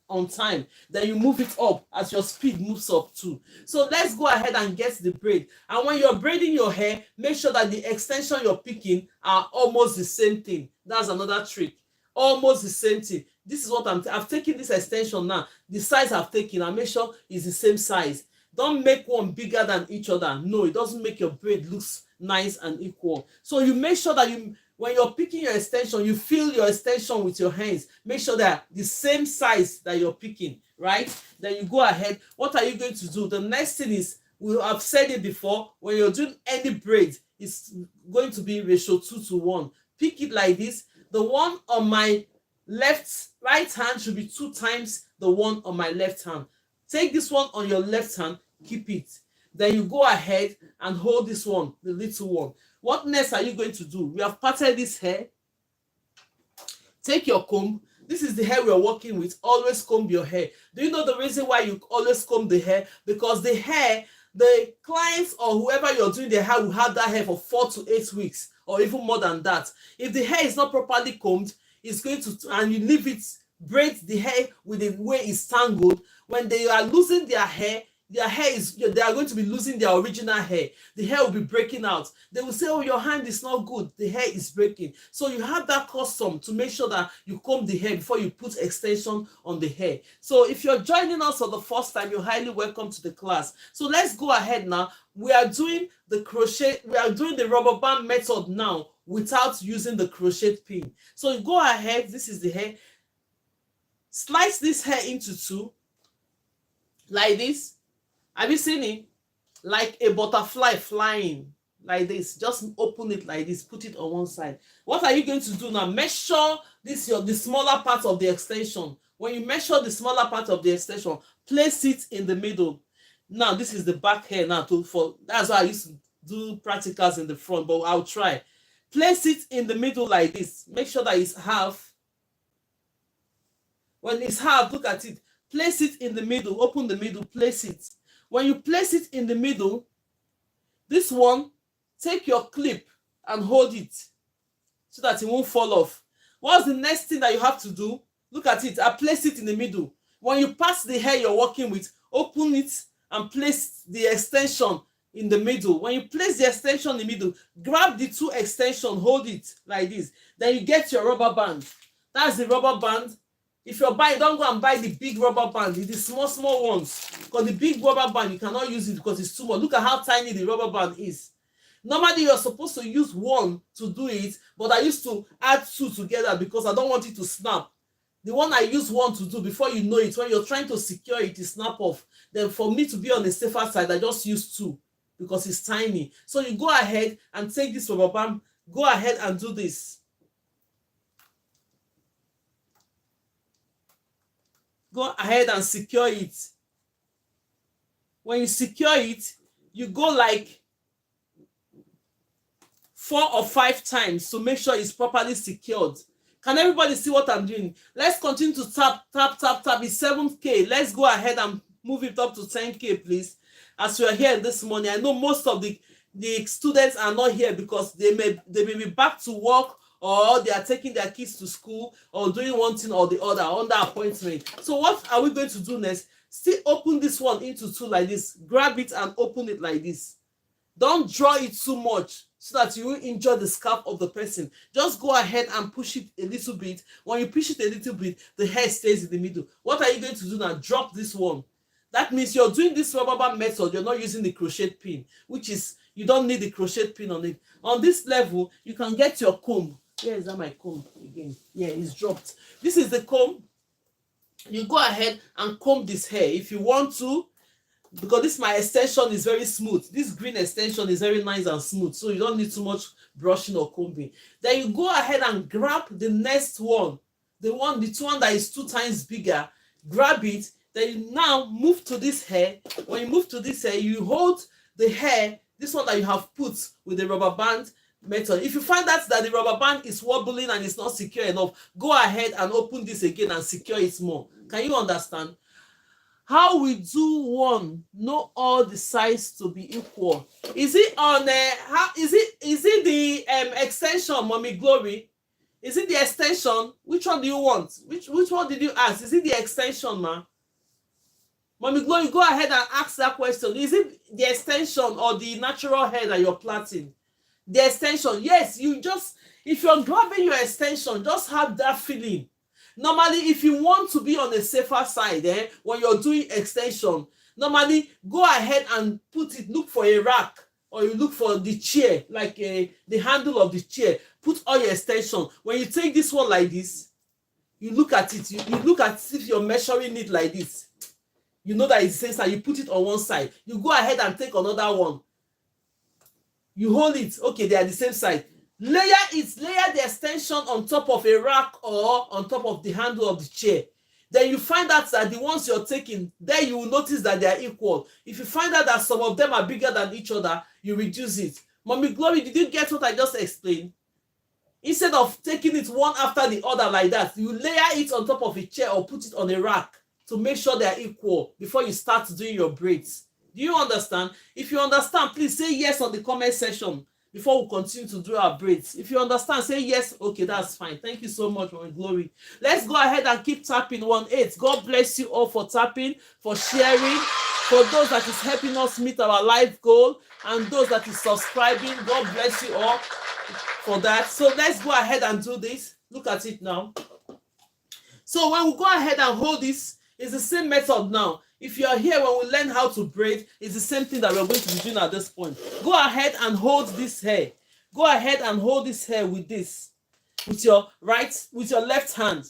on time. Then you move it up as your speed moves up too. So let's go ahead and get the braid. And when you're braiding your hair, make sure that the extension you're picking are almost the same thing. That's another trick. Almost the same thing. This is what I've taken this extension now. The size I've taken, I make sure is the same size. Don't make one bigger than each other. No, it doesn't make your braid looks nice and equal. So you make sure that when you're picking your extension, you feel your extension with your hands. Make sure that the same size that you're picking, right? Then you go ahead. What are you going to do? The next thing is, I've said it before, when you're doing any braid, it's going to be ratio 2:1. Pick it like this. The one on my right hand should be 2 times the one on my left hand. Take this one on your left hand, keep it. Then you go ahead and hold this one, the little one. What next are you going to do? We have parted this hair. Take your comb. This is the hair we're working with. Always comb your hair. Do you know the reason why you always comb the hair? Because the hair, the clients or whoever you're doing the hair will have that hair for 4 to 8 weeks or even more than that. If the hair is not properly combed, it's going to, and you leave it, braid the hair with the way it's tangled. When they are losing their hair they are going to be losing their original hair. The hair will be breaking out. They will say, oh, your hand is not good. The hair is breaking. So you have that custom to make sure that you comb the hair before you put extension on the hair. So if you're joining us for the first time, you're highly welcome to the class. So let's go ahead now. We are doing the crochet. We are doing the rubber band method now without using the crochet pin. So you go ahead. This is the hair. Slice this hair into 2 like this. Have you seen it? Like a butterfly flying like this. Just open it like this. Put it on one side. What are you going to do now? Measure the smaller part of the extension. When you measure the smaller part of the extension, place it in the middle. Now, this is the back hair now. That's why I used to do practicals in the front, but I'll try. Place it in the middle like this. Make sure that it's half. When it's half, look at it. Place it in the middle. Open the middle. Place it. When you place it in the middle, this one, take your clip and hold it so that it won't fall off. What's the next thing that you have to do? Look at it. I place it in the middle. When you pass the hair you're working with, open it and place the extension in the middle. When you place the extension in the middle, grab the 2 extensions, hold it like this. Then you get your rubber band. That's the rubber band. If you're buying, don't go and buy the big rubber band. It's the small ones. Because the big rubber band, you cannot use it because it's too much. Look at how tiny the rubber band is. Normally, you're supposed to use 1 to do it, but I used to add 2 together because I don't want it to snap. The one I use 1 to do, before you know it, when you're trying to secure it, it snap off. Then for me to be on the safer side, I just use 2 because it's tiny. So you go ahead and take this rubber band. Go ahead and do this. go ahead and secure it. When you secure it, you go like 4 or 5 times to make sure it's properly secured. Can everybody see what I'm doing? Let's continue to tap, tap, tap, tap. It's 7K. Let's go ahead and move it up to 10K, please. As we are here this morning, I know most of the students are not here because they may be back to work, or they are taking their kids to school, or doing one thing or the other under appointment. So what are we going to do next? Still open this one into 2 like this. Grab it and open it like this. Don't draw it too much so that you will enjoy the scalp of the person. Just go ahead and push it a little bit. When you push it a little bit, the hair stays in the middle. What are you going to do now? Drop this one. That means you're doing this rubber band method. You're not using the crochet pin, which is, you don't need the crochet pin on it. On this level, you can get your comb. Where is that my comb again? Yeah, it's dropped. This is the comb. You go ahead and comb this hair if you want to, because this my extension is very smooth. This green extension is very nice and smooth, so you don't need too much brushing or combing. Then you go ahead and grab the next one, the one that is 2 times bigger. Grab it. Then you now move to this hair. When you move to this hair, you hold the hair, this one that you have put with the rubber band method. If you find that the rubber band is wobbling and it's not secure enough, go ahead and open this again and secure it more. Can you understand? How we do one, know all the sides to be equal. Is it on how is it the extension, Mommy Glory? Is it the extension? Which one do you want? Which one did you ask? Is it the extension, ma? Mommy Glory, go ahead and ask that question. Is it the extension or the natural hair that you're plaiting? The extension. Yes, if you're grabbing your extension, just have that feeling. Normally, if you want to be on the safer side, when you're doing extension, normally go ahead and look for a rack, or you look for the chair, like the handle of the chair. Put all your extension. When you take this one like this, you look at it. You look at it if you're measuring it like this. You know that it's the same side. You put it on one side. You go ahead and take another one. You hold it. Okay, they are the same side. Layer the extension on top of a rack or on top of the handle of the chair. Then you find out that the ones you're taking, there you will notice that they are equal. If you find out that some of them are bigger than each other, you reduce it. Mommy Glory, did you get what I just explained? Instead of taking it one after the other like that, you layer it on top of a chair or put it on a rack to make sure they are equal before you start doing your braids. Do you understand? If you understand, please say yes on the comment section before we continue to do our braids. If you understand, say yes. Okay, that's fine. Thank you so much, Mommy Glory. Let's go ahead and keep tapping. 18. God bless you all for tapping, for sharing, for those that is helping us meet our life goal, and those that is subscribing. God bless you all for that. So let's go ahead and do this. Look at it now. So when we go ahead and hold this, it's the same method now. If you are here when we learn how to braid, it's the same thing that we're going to be doing at this point. Go ahead and hold this hair. Go ahead and hold this hair with this, with your left hand.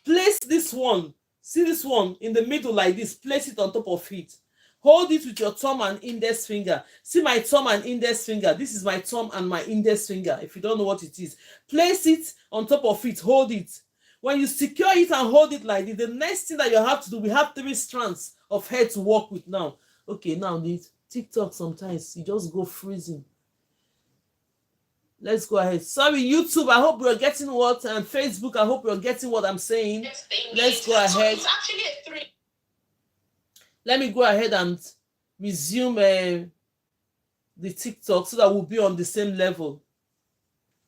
Place this one, see this one in the middle like this. Place it on top of it. Hold it with your thumb and index finger. See my thumb and index finger. This is my thumb and my index finger. If you don't know what it is, place it on top of it. Hold it. When you secure it and hold it like this, the next thing that you have to do, we have 3 strands of hair to work with now. Okay, now the TikTok sometimes you just go freezing. Let's go ahead. Sorry, YouTube, I hope we're getting what, and Facebook, I hope you're getting what I'm saying. Let's go ahead. It's actually a 3. Let me go ahead and resume the TikTok so that we'll be on the same level.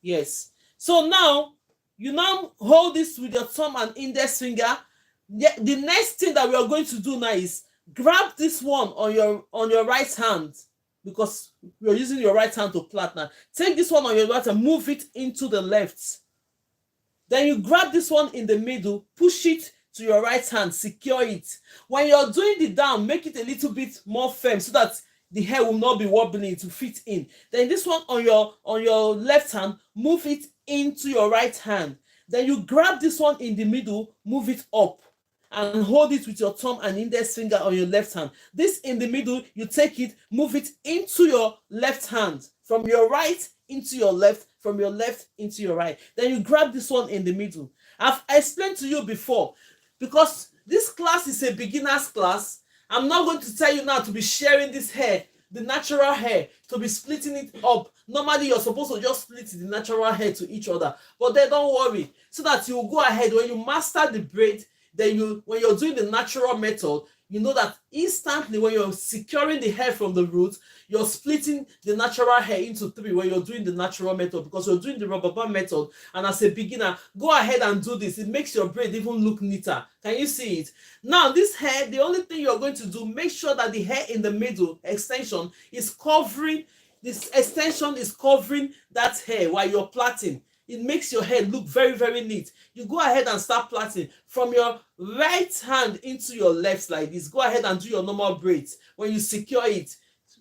Yes. So now, you now hold this with your thumb and index finger. The next thing that we are going to do now is grab this one on your right hand, because you're using your right hand to plait now. Take this one on your right and move it into the left. Then you grab this one in the middle, push it to your right hand, secure it. When you're doing the down, make it a little bit more firm so that the hair will not be wobbling to fit in. Then this one on your left hand, move it into your right hand. Then you grab this one in the middle, move it up, and hold it with your thumb and index finger on your left hand. This in the middle, you take it, move it into your left hand, from your right into your left, from your left into your right. Then you grab this one in the middle. I've explained to you before, because This class is a beginner's class. I'm not going to tell you now to be sharing this hair, the natural hair, to be splitting it up. Normally, you're supposed to just split the natural hair to each other. But then don't worry, so that you will go ahead when you master the braid, then when you're doing the natural method, you know that instantly when you're securing the hair from the roots, you're splitting the natural hair into 3 when you're doing the natural method, because you're doing the rubber band method. And as a beginner, go ahead and do this. It makes your braid even look neater. Can you see it? Now, this hair, the only thing you're going to do, make sure that the hair in the middle extension is covering, this extension is covering that hair while you're plaiting. It makes your hair look very, very neat. You go ahead and start plaiting from your right hand into your left like this. Go ahead and do your normal braids. When you secure it,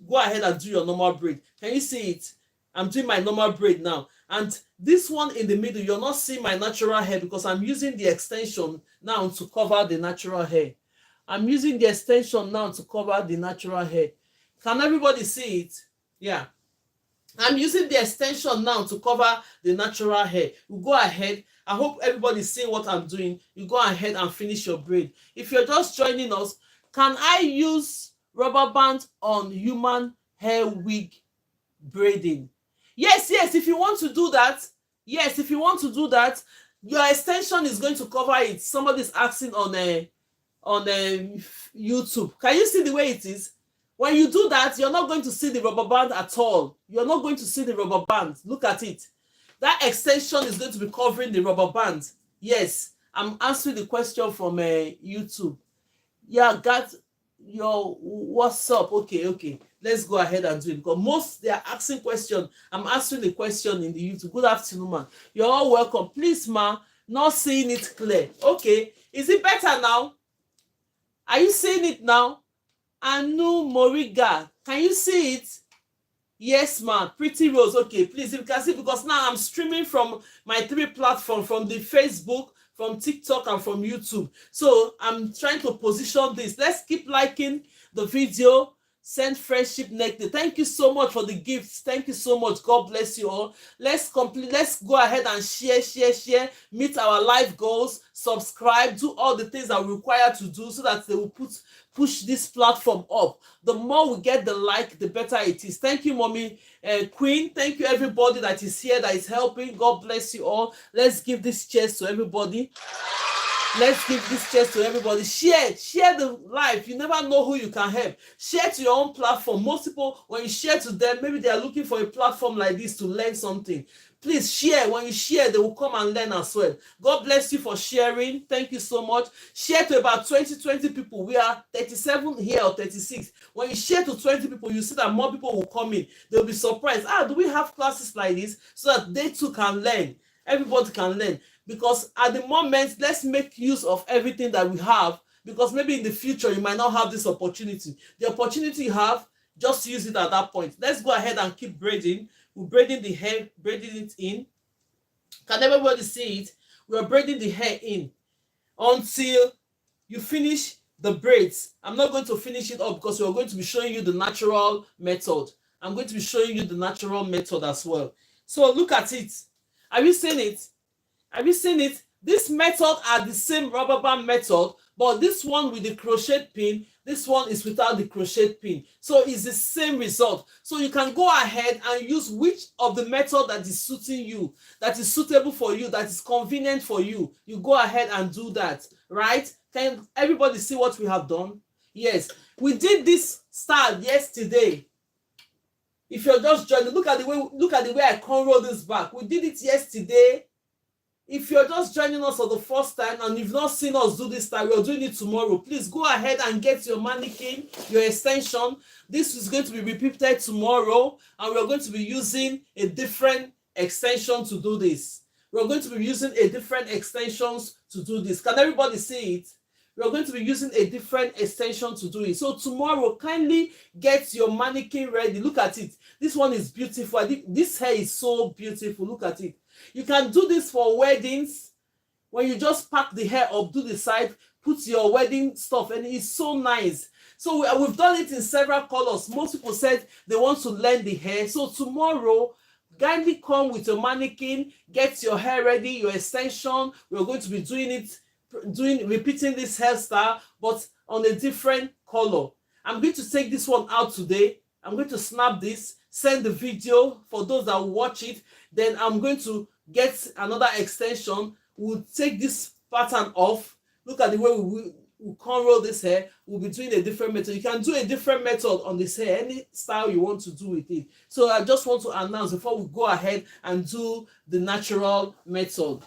go ahead and do your normal braid. Can you see it? I'm doing my normal braid now. And this one in the middle, you're not seeing my natural hair because I'm using the extension now to cover the natural hair. I'm using the extension now to cover the natural hair. Can everybody see it? Yeah. I'm using the extension now to cover the natural hair. You go ahead. I hope everybody's seeing what I'm doing. You go ahead and finish your braid. If you're just joining us, can I use rubber band on human hair wig braiding? Yes, if you want to do that. Yes, if you want to do that, your extension is going to cover it. Somebody's asking on YouTube. Can you see the way it is? When you do that, you're not going to see the rubber band at all. You're not going to see the rubber band. Look at it. That extension is going to be covering the rubber band. Yes, I'm answering the question from YouTube. Yeah, got your what's up? Okay. Let's go ahead and do it, because they are asking questions. I'm answering the question in the YouTube. Good afternoon, man. You're all welcome. Please, ma, not seeing it clear. Okay, is it better now? Are you seeing it now? Anu Moriga, can you see it? Yes, ma'am. Pretty Rose. Okay, please, if you can see, because now I'm streaming from my 3 platforms, from the Facebook, from TikTok, and from YouTube. So I'm trying to position this. Let's keep liking the video. Send friendship nectar. Thank you so much for the gifts. Thank you so much. God bless you all. Let's go ahead and share. Meet our life goals. Subscribe. Do all the things that we require to do so that they will push this platform up. The more we get the like, the better it is. Thank you, Mommy Queen. Thank you, everybody that is here, that is helping. God bless you all. Let's give this cheers to everybody. Let's give this chance to everybody. Share the life. You never know who you can help. Share to your own platform. Most people, when you share to them, maybe they are looking for a platform like this to learn something. Please share. When you share, they will come and learn as well. God bless you for sharing. Thank you so much. Share to about 20 people. We are 37 here or 36. When you share to 20 people, you see that more people will come in. They'll be surprised. Do we have classes like this so that they too can learn? Everybody can learn. Because at the moment, let's make use of everything that we have, because maybe in the future you might not have this opportunity. The opportunity you have, just use it at that point. Let's go ahead and keep braiding. We're braiding the hair, braiding it in. Can everybody see it? We're braiding the hair in until you finish the braids. I'm not going to finish it up because we're going to be showing you the natural method. I'm going to be showing you the natural method as well. So look at it. Have you seen it? Have you seen it? This method are the same rubber band method, but this one with the crochet pin, this one is without the crochet pin. So it's the same result. So you can go ahead and use which of the method that is suiting you, that is suitable for you, that is convenient for you. You go ahead and do that, right? Can everybody see what we have done? Yes, we did this style yesterday. If you're just joining, look at the way I cornrow this back. We did it yesterday. If you're just joining us for the first time and you've not seen us do this style, we're doing it tomorrow. Please go ahead and get your mannequin, your extension. This is going to be repeated tomorrow, and we're going to be using a different extension to do this. We're going to be using a different extensions to do this. Can everybody see it? We're going to be using a different extension to do it. So tomorrow, kindly get your mannequin ready. Look at it. This one is beautiful. I think this hair is so beautiful. Look at it. You can do this for weddings. When you just pack the hair up, do the side, put your wedding stuff, and it's so nice. So we've done it in several colors. Most people said they want to learn the hair. So tomorrow, kindly come with your mannequin, get your hair ready, your extension. We're going to be doing it. repeating this hairstyle, but on a different color. I'm going to take this one out today. I'm going to snap this, send the video for those that will watch it. Then I'm going to get another extension. We'll take this pattern off. Look at the way we cornrow this hair. We'll be doing a different method. You can do a different method on this hair, any style you want to do with it. So I just want to announce before we go ahead and do the natural method.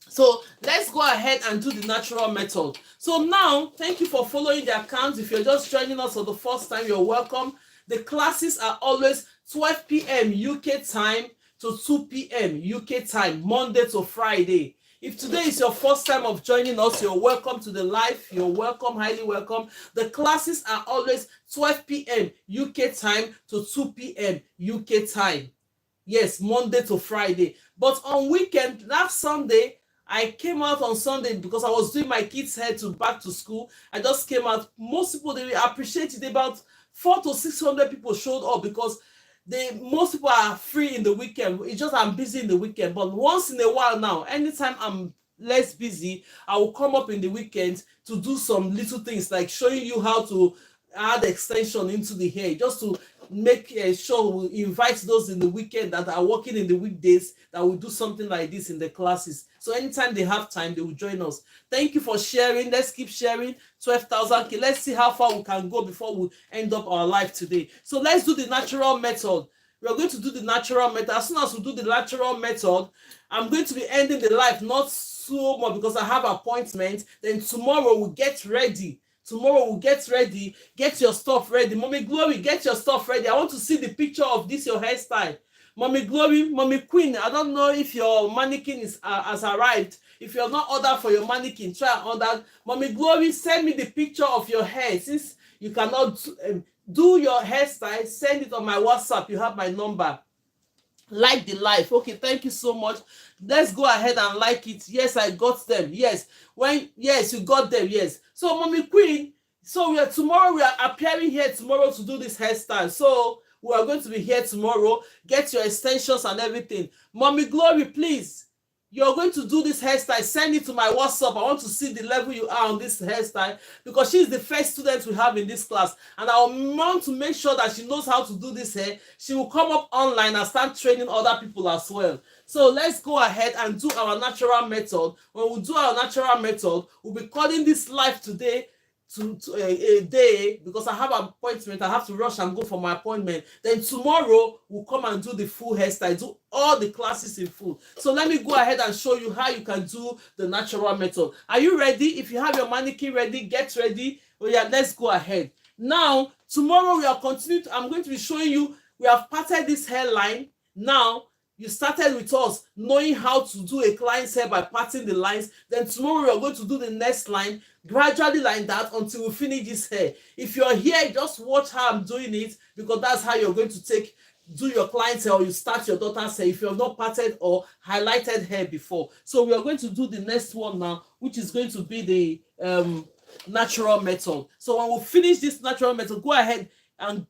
So let's go ahead and do the natural method. So now, thank you for following the account. If you're just joining us for the first time, you're welcome. The classes are always 12 p.m. UK time to 2 p.m. UK time, Monday to Friday. If today is your first time of joining us, you're welcome to the live. You're welcome, highly welcome. The classes are always 12 p.m. UK time to 2 p.m. UK time. Yes, Monday to Friday. But on weekend, last Sunday, I came out on Sunday because I was doing my kids' hair to back to school. I just came out. Most people, they appreciated it. About 400 to 600 people showed up because most people are free in the weekend. It's just I'm busy in the weekend. But once in a while now, anytime I'm less busy, I will come up in the weekend to do some little things like showing you how to add extension into the hair, just to make sure we invite those in the weekend that are working in the weekdays that will do something like this in the classes. So anytime they have time, they will join us. Thank you for sharing. Let's keep sharing. 12,000. Let's see how far we can go before we end up our life today. So let's do the natural method. We're going to do the natural method. As soon as we do the natural method, I'm going to be ending the live, not so much because I have appointment. Then tomorrow we'll get ready. Tomorrow we'll get ready. Get your stuff ready. Mommy Glory, get your stuff ready. I want to see the picture of this, your hairstyle. Mommy Glory, Mommy Queen, I don't know if your mannequin has arrived. If you're not ordered for your mannequin, try and order. Mommy Glory, send me the picture of your hair. Since you cannot do your hairstyle, send it on my WhatsApp. You have my number. Like the live. Okay, thank you so much. Let's go ahead and like it. Yes, I got them. Yes. Yes, you got them. Yes. So, Mommy Queen, so tomorrow we are appearing here tomorrow to do this hairstyle. So we are going to be here tomorrow. Get your extensions and everything. Mommy Glory, please. You're going to do this hairstyle. Send it to my WhatsApp. I want to see the level you are on this hairstyle because she's the first student we have in this class. And I want to make sure that she knows how to do this hair. She will come up online and start training other people as well. So let's go ahead and do our natural method. When we do our natural method, we'll be calling this live today to a day because I have an appointment. I have to rush and go for my appointment. Then tomorrow we'll come and do the full hairstyle, do all the classes in full. So let me go ahead and show you how you can do the natural method. Are you ready? If you have your mannequin ready, get ready. Oh yeah, let's go ahead. Now tomorrow we are continuing. I'm going to be showing you. We have parted this hairline. Now you started with us knowing how to do a client's hair by parting the lines. Then tomorrow we are going to do the next line, gradually like that until we finish this hair. If you're here, just watch how I'm doing it because that's how you're going to do your client's hair or you start your daughter's hair if you have not parted or highlighted hair before. So we are going to do the next one now, which is going to be the natural method. So when we finish this natural method, go ahead and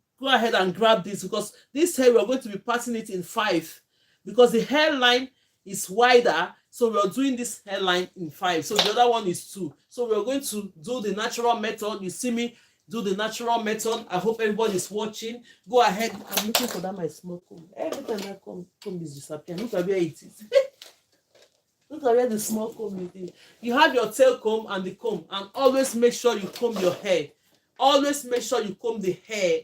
grab this because this hair we're going to be parting it in 5. Because the hairline is wider, so we're doing this hairline in 5. So the other one is 2. So we're going to do the natural method. You see me do the natural method. I hope everybody is watching. Go ahead. I'm looking for that my small comb. Every time that comb is disappearing. Look at where it is. Look at where the small comb is. You have your tail comb and the comb, and always make sure you comb your hair. Always make sure you comb the hair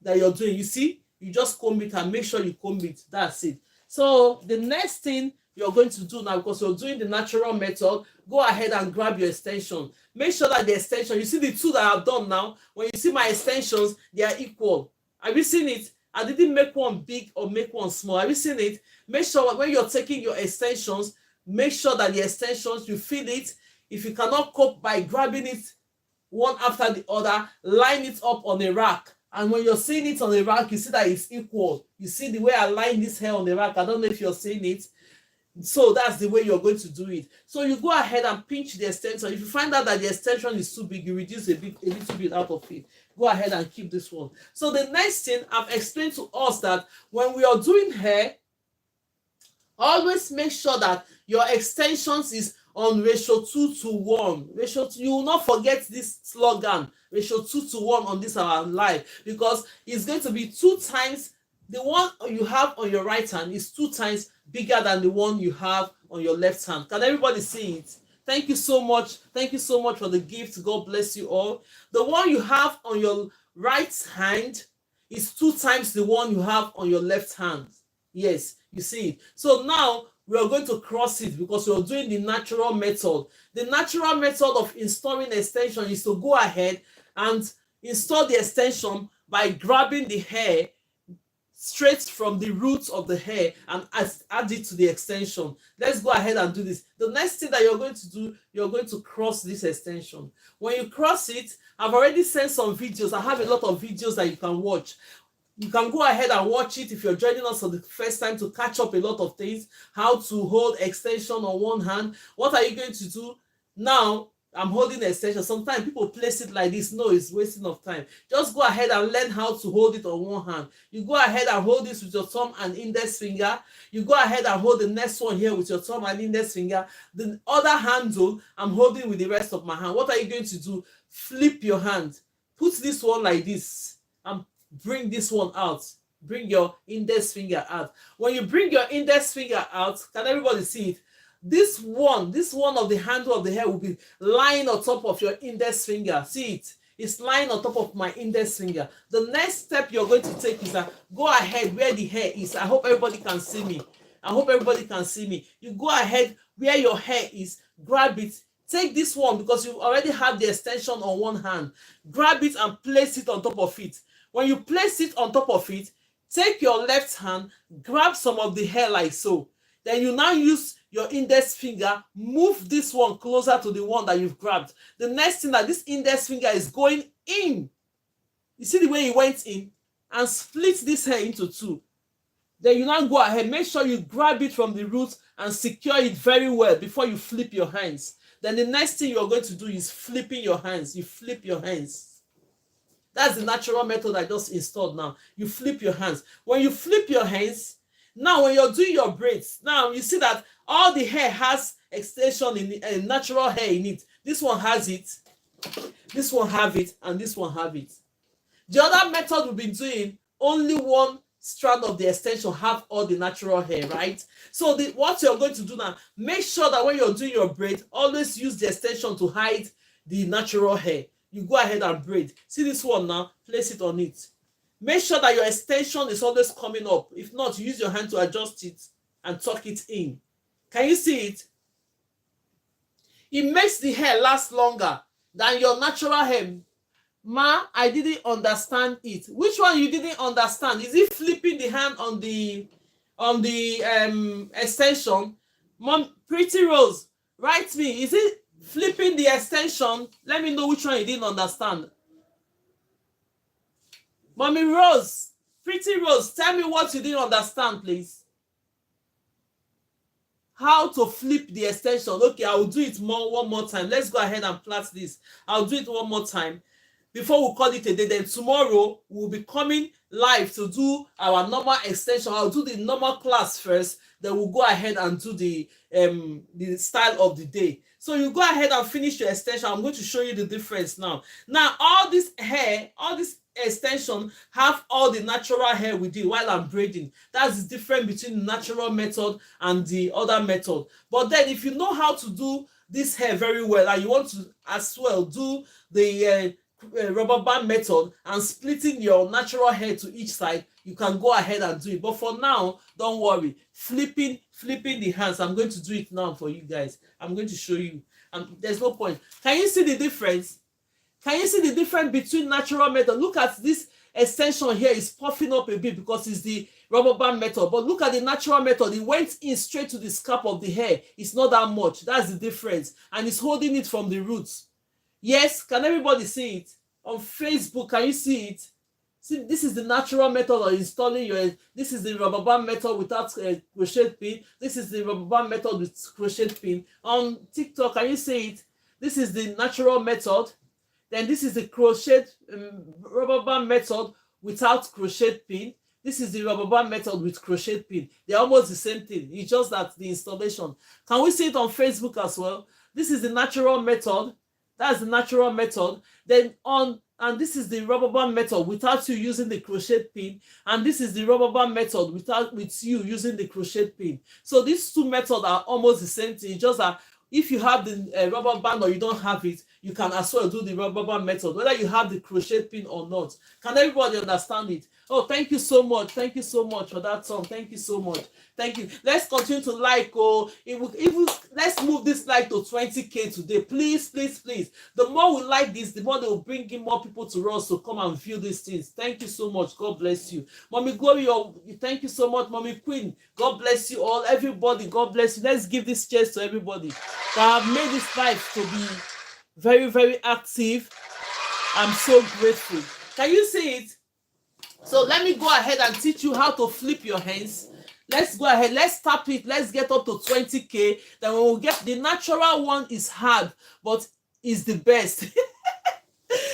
that you're doing. You see, you just comb it and make sure you comb it. That's it. So the next thing you're going to do now, because you're doing the natural method, go ahead and grab your extension. Make sure that the extension, you see the 2 that I've done now, when you see my extensions, they are equal. Have you seen it? I didn't make one big or make one small. Have you seen it? Make sure when you're taking your extensions, make sure that the extensions, you feel it. If you cannot cope by grabbing it one after the other, line it up on a rack. And when you're seeing it on the rack, you see that it's equal. You see the way I line this hair on the rack. I don't know if you're seeing it. So that's the way you're going to do it. So you go ahead and pinch the extension. If you find out that the extension is too big, you reduce a little bit out of it. Go ahead and keep this one. So the next thing I've explained to us that when we are doing hair, always make sure that your extensions is on ratio 2:1. Ratio 2, you will not forget this slogan, ratio 2:1 on this our life, because it's going to be 2 times the one you have on your right hand is 2 times bigger than the one you have on your left hand. Can everybody see it? Thank you so much. Thank you so much for the gift. God bless you all. The one you have on your right hand is 2 times the one you have on your left hand. Yes, you see it. So now we are going to cross it because we are doing the natural method. The natural method of installing extension is to go ahead and install the extension by grabbing the hair straight from the roots of the hair and add it to the extension. Let's go ahead and do this. The next thing that you're going to do, you're going to cross this extension. When you cross it, I've already sent some videos. I have a lot of videos that you can watch. You can go ahead and watch it if you're joining us for the first time to catch up a lot of things. How to hold extension on one hand. What are you going to do? Now, I'm holding the extension. Sometimes people place it like this. No, it's wasting of time. Just go ahead and learn how to hold it on one hand. You go ahead and hold this with your thumb and index finger. You go ahead and hold the next one here with your thumb and index finger. The other handle, I'm holding with the rest of my hand. What are you going to do? Flip your hand. Put this one like this and bring this one out. Bring your index finger out. When you bring your index finger out, can everybody see it? This one of the handle of the hair will be lying on top of your index finger. See it? It's lying on top of my index finger. The next step you're going to take is that go ahead where the hair is. I hope everybody can see me. I hope everybody can see me. You go ahead where your hair is, grab it. Take this one because you already have the extension on one hand. Grab it and place it on top of it. When you place it on top of it, take your left hand, grab some of the hair like so. Then you now use your index finger, move this one closer to the one that you've grabbed. The next thing that this index finger is going in. You see the way it went in? And split this hair into 2. Then you now go ahead, make sure you grab it from the roots and secure it very well before you flip your hands. Then the next thing you're going to do is flipping your hands. You flip your hands. That's the natural method I just installed now. You flip your hands. When you flip your hands, now when you're doing your braids, now you see that all the hair has extension in it, natural hair in it. This one has it, this one have it, and this one have it. The other method we've been doing, only one strand of the extension have all the natural hair, right? So what you're going to do now, make sure that when you're doing your braid, always use the extension to hide the natural hair. You go ahead and braid. See this one now, place it on it. Make sure that your extension is always coming up. If not, use your hand to adjust it and tuck it in. Can you see it? It makes the hair last longer than your natural hair. Ma, I didn't understand it. Which one you didn't understand? Is it flipping the hand on the extension? Mom, Pretty Rose, write me. Is it flipping the extension? Let me know which one you didn't understand. Mommy Rose, Pretty Rose, tell me what you didn't understand, please. How to flip the extension. Okay, I'll do it one more time. Let's go ahead and plait this. I'll do it one more time before we call it a day. Then tomorrow we'll be coming live to do our normal extension. I'll do the normal class first, then we'll go ahead and do the style of the day. So you go ahead and finish your extension. I'm going to show you the difference now. Now all this hair, all this extension have all the natural hair we did while I'm braiding. That's the difference between the natural method and the other method. But then if you know how to do this hair very well and you want to as well do the rubber band method and splitting your natural hair to each side, you can go ahead and do it. But for now, don't worry. Flipping the hands, I'm going to do it now for you guys. I'm going to show you. And there's no point. Can you see the difference? Can you see the difference between natural method? Look at this extension here is puffing up a bit because it's the rubber band method. But look at the natural method. It went in straight to the scalp of the hair. It's not that much. That's the difference. And it's holding it from the roots. Yes, can everybody see it? On Facebook, can you see it? See, this is the natural method of installing your, this is the rubber band method without crochet pin. This is the rubber band method with crochet pin. On TikTok, can you see it? This is the natural method. Then this is the crochet rubber band method without crochet pin. This is the rubber band method with crochet pin. They're almost the same thing. It's just that the installation. Can we see it on Facebook as well? This is the natural method. That's the natural method. Then and this is the rubber band method without you using the crochet pin. And this is the rubber band method with you using the crochet pin. So these two methods are almost the same thing. It's just that if you have the rubber band or you don't have it, you can as well do the rubber band method, whether you have the crochet pin or not. Can everybody understand it? Oh, thank you so much. Thank you so much for that song. Thank you so much. Thank you. Let's continue to like. Oh, let's move this like to 20K today. Please, please, please. The more we like this, the more they will bring in more people to us to come and view these things. Thank you so much. God bless you. Mommy Glory, thank you so much. Mommy Queen, God bless you all. Everybody, God bless you. Let's give this cheers to everybody that have made this life to be very, very active. I'm so grateful. Can you see it? So let me go ahead and teach you how to flip your hands. Let's go ahead. Let's tap it. Let's get up to 20K. Then we will get the natural one is hard, but is the best.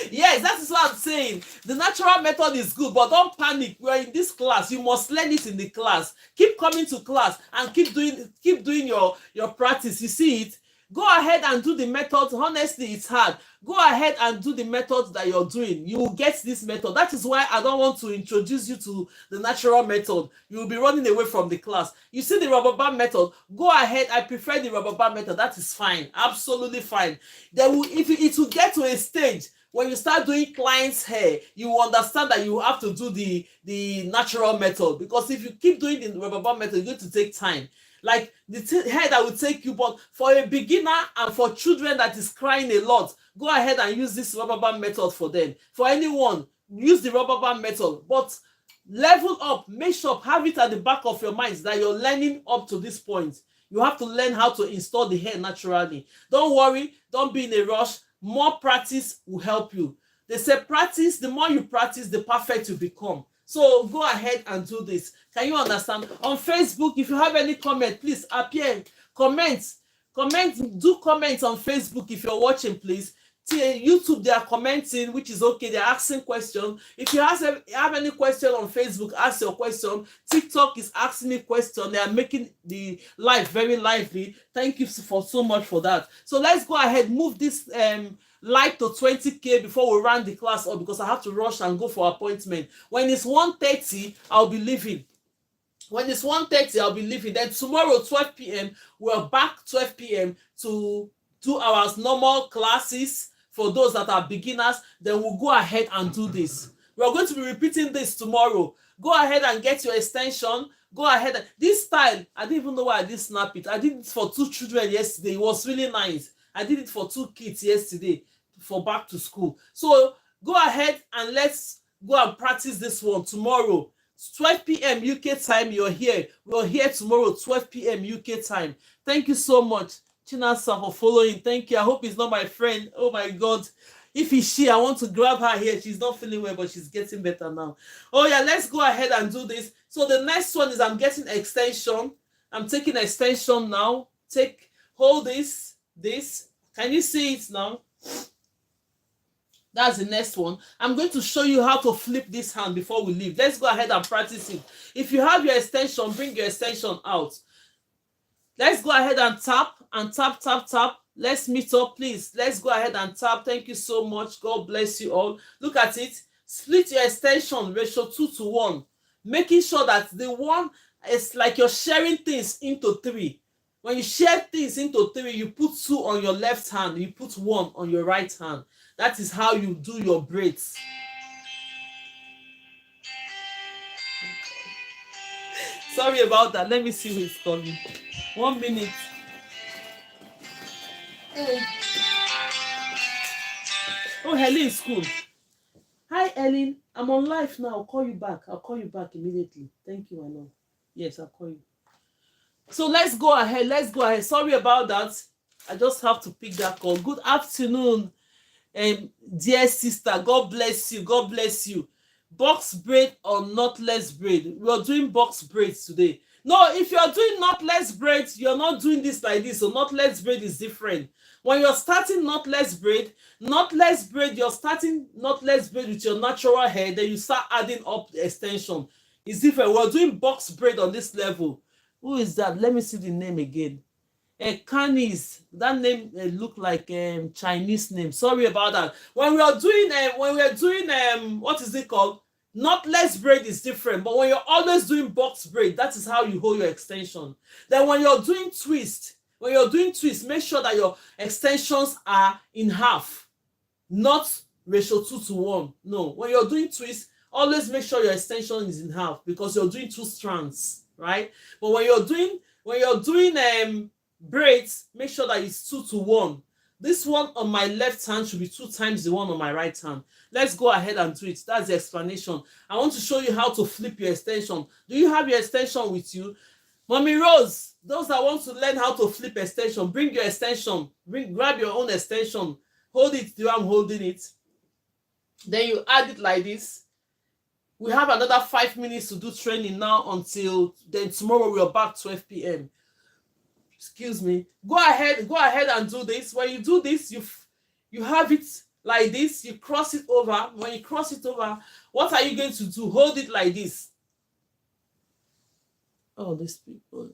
Yes, that is what I'm saying. The natural method is good, but don't panic. We're in this class. You must learn it in the class. Keep coming to class and keep doing your practice. You see it? Go ahead and do the method. Honestly, it's hard. Go ahead and do the method that you're doing. You will get this method. That is why I don't want to introduce you to the natural method. You will be running away from the class. You see the rubber band method. Go ahead. I prefer the rubber band method. That is fine. Absolutely fine. It will get to a stage when you start doing clients' hair, you will understand that you have to do the natural method. Because if you keep doing the rubber band method, it's going to take time. Like the hair that will take you, but for a beginner and for children that is crying a lot, go ahead and use this rubber band method for them. For anyone, use the rubber band method, but level up, make sure, have it at the back of your mind that you're learning up to this point. You have to learn how to install the hair naturally. Don't worry, don't be in a rush. More practice will help you. They say practice, the more you practice, the perfect you become. So go ahead and do this. Can you understand? On Facebook, if you have any comment, please appear. Comment. Do comments on Facebook if you're watching, please. YouTube, they are commenting, which is okay. They're asking questions. If you have any question on Facebook, ask your question. TikTok is asking me questions. They are making the live very lively. Thank you for so much for that. So let's go ahead, move this like to 20K before we round the class up, because I have to rush and go for appointment. When it's 1:30, I'll be leaving. When it's 1:30, I'll be leaving. Then tomorrow, 12 p.m., we're back 12 p.m. to do our normal classes for those that are beginners. Then we'll go ahead and do this. We're going to be repeating this tomorrow. Go ahead and get your extension. Go ahead. This style, I didn't even know why I did snap it. I did it for 2 children yesterday. It was really nice. I did it for 2 kids yesterday for back to school. So go ahead and let's go and practice this one tomorrow. 12 p.m. UK time, you're here. We're here tomorrow, 12 p.m. UK time. Thank you so much, Chinasa, for following. Thank you. I hope it's not my friend. Oh my God. If it's she, I want to grab her here. She's not feeling well, but she's getting better now. Oh yeah, let's go ahead and do this. So the next one is I'm getting extension. I'm taking extension now. Hold this. Can you see it now? That's the next one. I'm going to show you how to flip this hand before we leave. Let's go ahead and practice it. If you have your extension, bring your extension out. Let's go ahead and tap and tap, tap, tap. Let's meet up, please. Let's go ahead and tap. Thank you so much. God bless you all. Look at it. Split your extension ratio 2:1. Making sure that the one is like you're sharing things into 3. When you share things into 3, you put 2 on your left hand, you put 1 on your right hand. That is how you do your braids. Sorry about that. Let me see who is calling. 1 minute. Oh, Helen is school. Hi, Ellen. I'm on live now. I'll call you back. I'll call you back immediately. Thank you, I know. Yes, I'll call you. So let's go ahead. Sorry about that. I just have to pick that call. Good afternoon, dear sister. God bless you. Box braid or knotless braid? We're doing box braids today. No, if you're doing knotless braids, you're not doing this like this. So knotless braid is different. When you're starting knotless braid, you're starting knotless braid with your natural hair. Then you start adding up the extension. It's different. We're doing box braid on this level. Who is that? Let me see the name again. Canis. That name look like Chinese name. Sorry about that. When we are doing what is it called? Knotless braid is different, but when you're always doing box braid, that is how you hold your extension. Then when you're doing twist, make sure that your extensions are in half, not ratio 2:1. No, when you're doing twist, always make sure your extension is in half because you're doing 2 strands, right? But when you're doing braids, make sure that it's 2:1. This one on my left hand should be 2 times the one on my right hand. Let's go ahead and do it. That's the explanation. I want to show you how to flip your extension. Do you have your extension with you? Mommy Rose, those that want to learn how to flip extension, bring your extension. Grab your own extension. Hold it the way I'm holding it. Then you add it like this. We have another 5 minutes to do training now until then tomorrow we are back 12 p.m. Excuse me. Go ahead and do this. When you do this, you have it like this. You cross it over. When you cross it over, what are you going to do? Hold it like this. Oh, these people.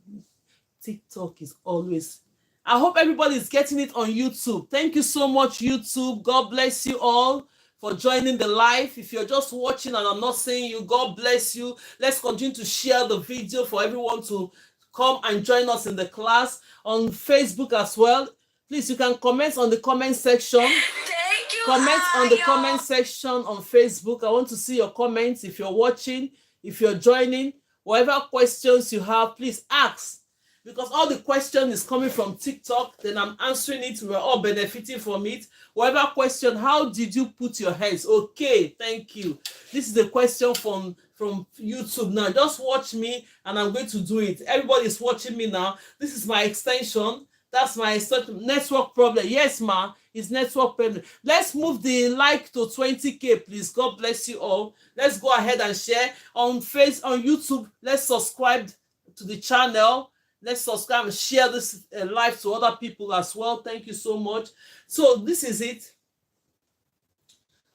TikTok is always. I hope everybody is getting it on YouTube. Thank you so much, YouTube. God bless you all for joining the live. If you're just watching and I'm not saying you, God bless you. Let's continue to share the video for everyone to come and join us in the class on Facebook as well. Please, you can comment on the comment section. Comment on the comment section on Facebook. I want to see your comments. If you're watching, if you're joining, whatever questions you have, please ask. Because all the question is coming from TikTok, then I'm answering it. We're all benefiting from it. Whatever question, how did you put your hands? Okay, thank you. This is the question from YouTube now. Just watch me and I'm going to do it. Everybody's watching me now. This is my extension. That's my network problem. Yes, ma, it's network problem. Let's move the like to 20K, please. God bless you all. Let's go ahead and share on YouTube. Let's subscribe to the channel. Let's subscribe and share this live to other people as well. Thank you so much. So this is it.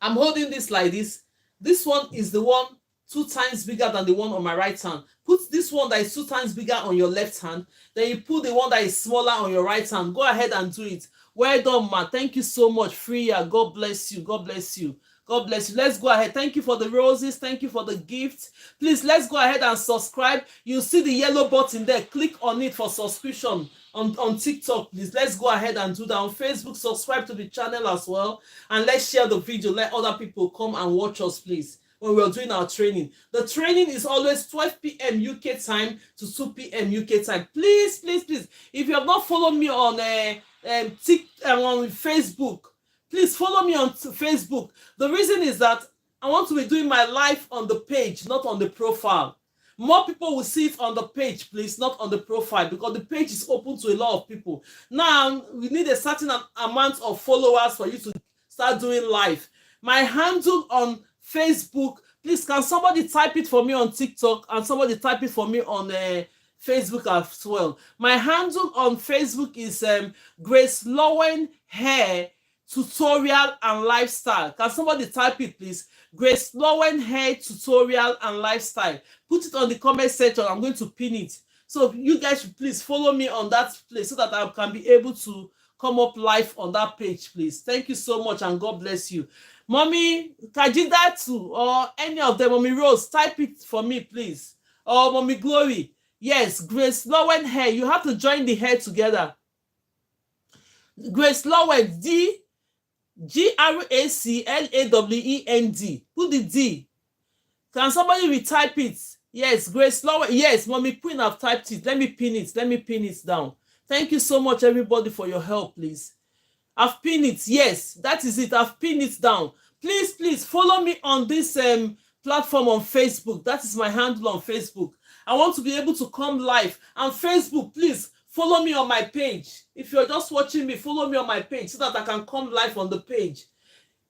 I'm holding this like this. This one is the one 2 times bigger than the one on my right hand. Put this one that is 2 times bigger on your left hand. Then you put the one that is smaller on your right hand. Go ahead and do it. Well done, ma. Thank you so much, Freya. God bless you. God bless you. God bless you. Let's go ahead. Thank you for the roses. Thank you for the gift. Please, let's go ahead and subscribe. You'll see the yellow button there. Click on it for subscription on TikTok. Please, let's go ahead and do that. On Facebook, subscribe to the channel as well. And let's share the video. Let other people come and watch us, please, when we're doing our training. The training is always 12 p.m. UK time to 2 p.m. UK time. Please, please, please. If you have not followed me on on Facebook, please follow me on Facebook. The reason is that I want to be doing my live on the page, not on the profile. More people will see it on the page, please, not on the profile, because the page is open to a lot of people. Now, we need a certain amount of followers for you to start doing live. My handle on Facebook, please, can somebody type it for me on TikTok and somebody type it for me on Facebook as well. My handle on Facebook is GraceLawendhair Tutorial and Lifestyle. Can somebody type it, please? GraceLawendhair Tutorial and Lifestyle. Put it on the comment section. I'm going to pin it. So you guys should please follow me on that place so that I can be able to come up live on that page, please. Thank you so much and God bless you. Mommy Kajidatu or any of them, Mommy Rose, type it for me, please. Or Mommy Glory. Yes, GraceLawendhair. You have to join the hair together. GraceLawend, GraceLawend. Put the D. Can somebody retype it? Yes, GraceLawend. Yes, Mommy Queen, I've typed it. Let me pin it. Let me pin it down. Thank you so much, everybody, for your help, please. I've pinned it. Yes, that is it. I've pinned it down. Please, please follow me on this platform on Facebook. That is my handle on Facebook. I want to be able to come live. And Facebook, please follow me on my page. If you're just watching me, follow me on my page so that I can come live on the page.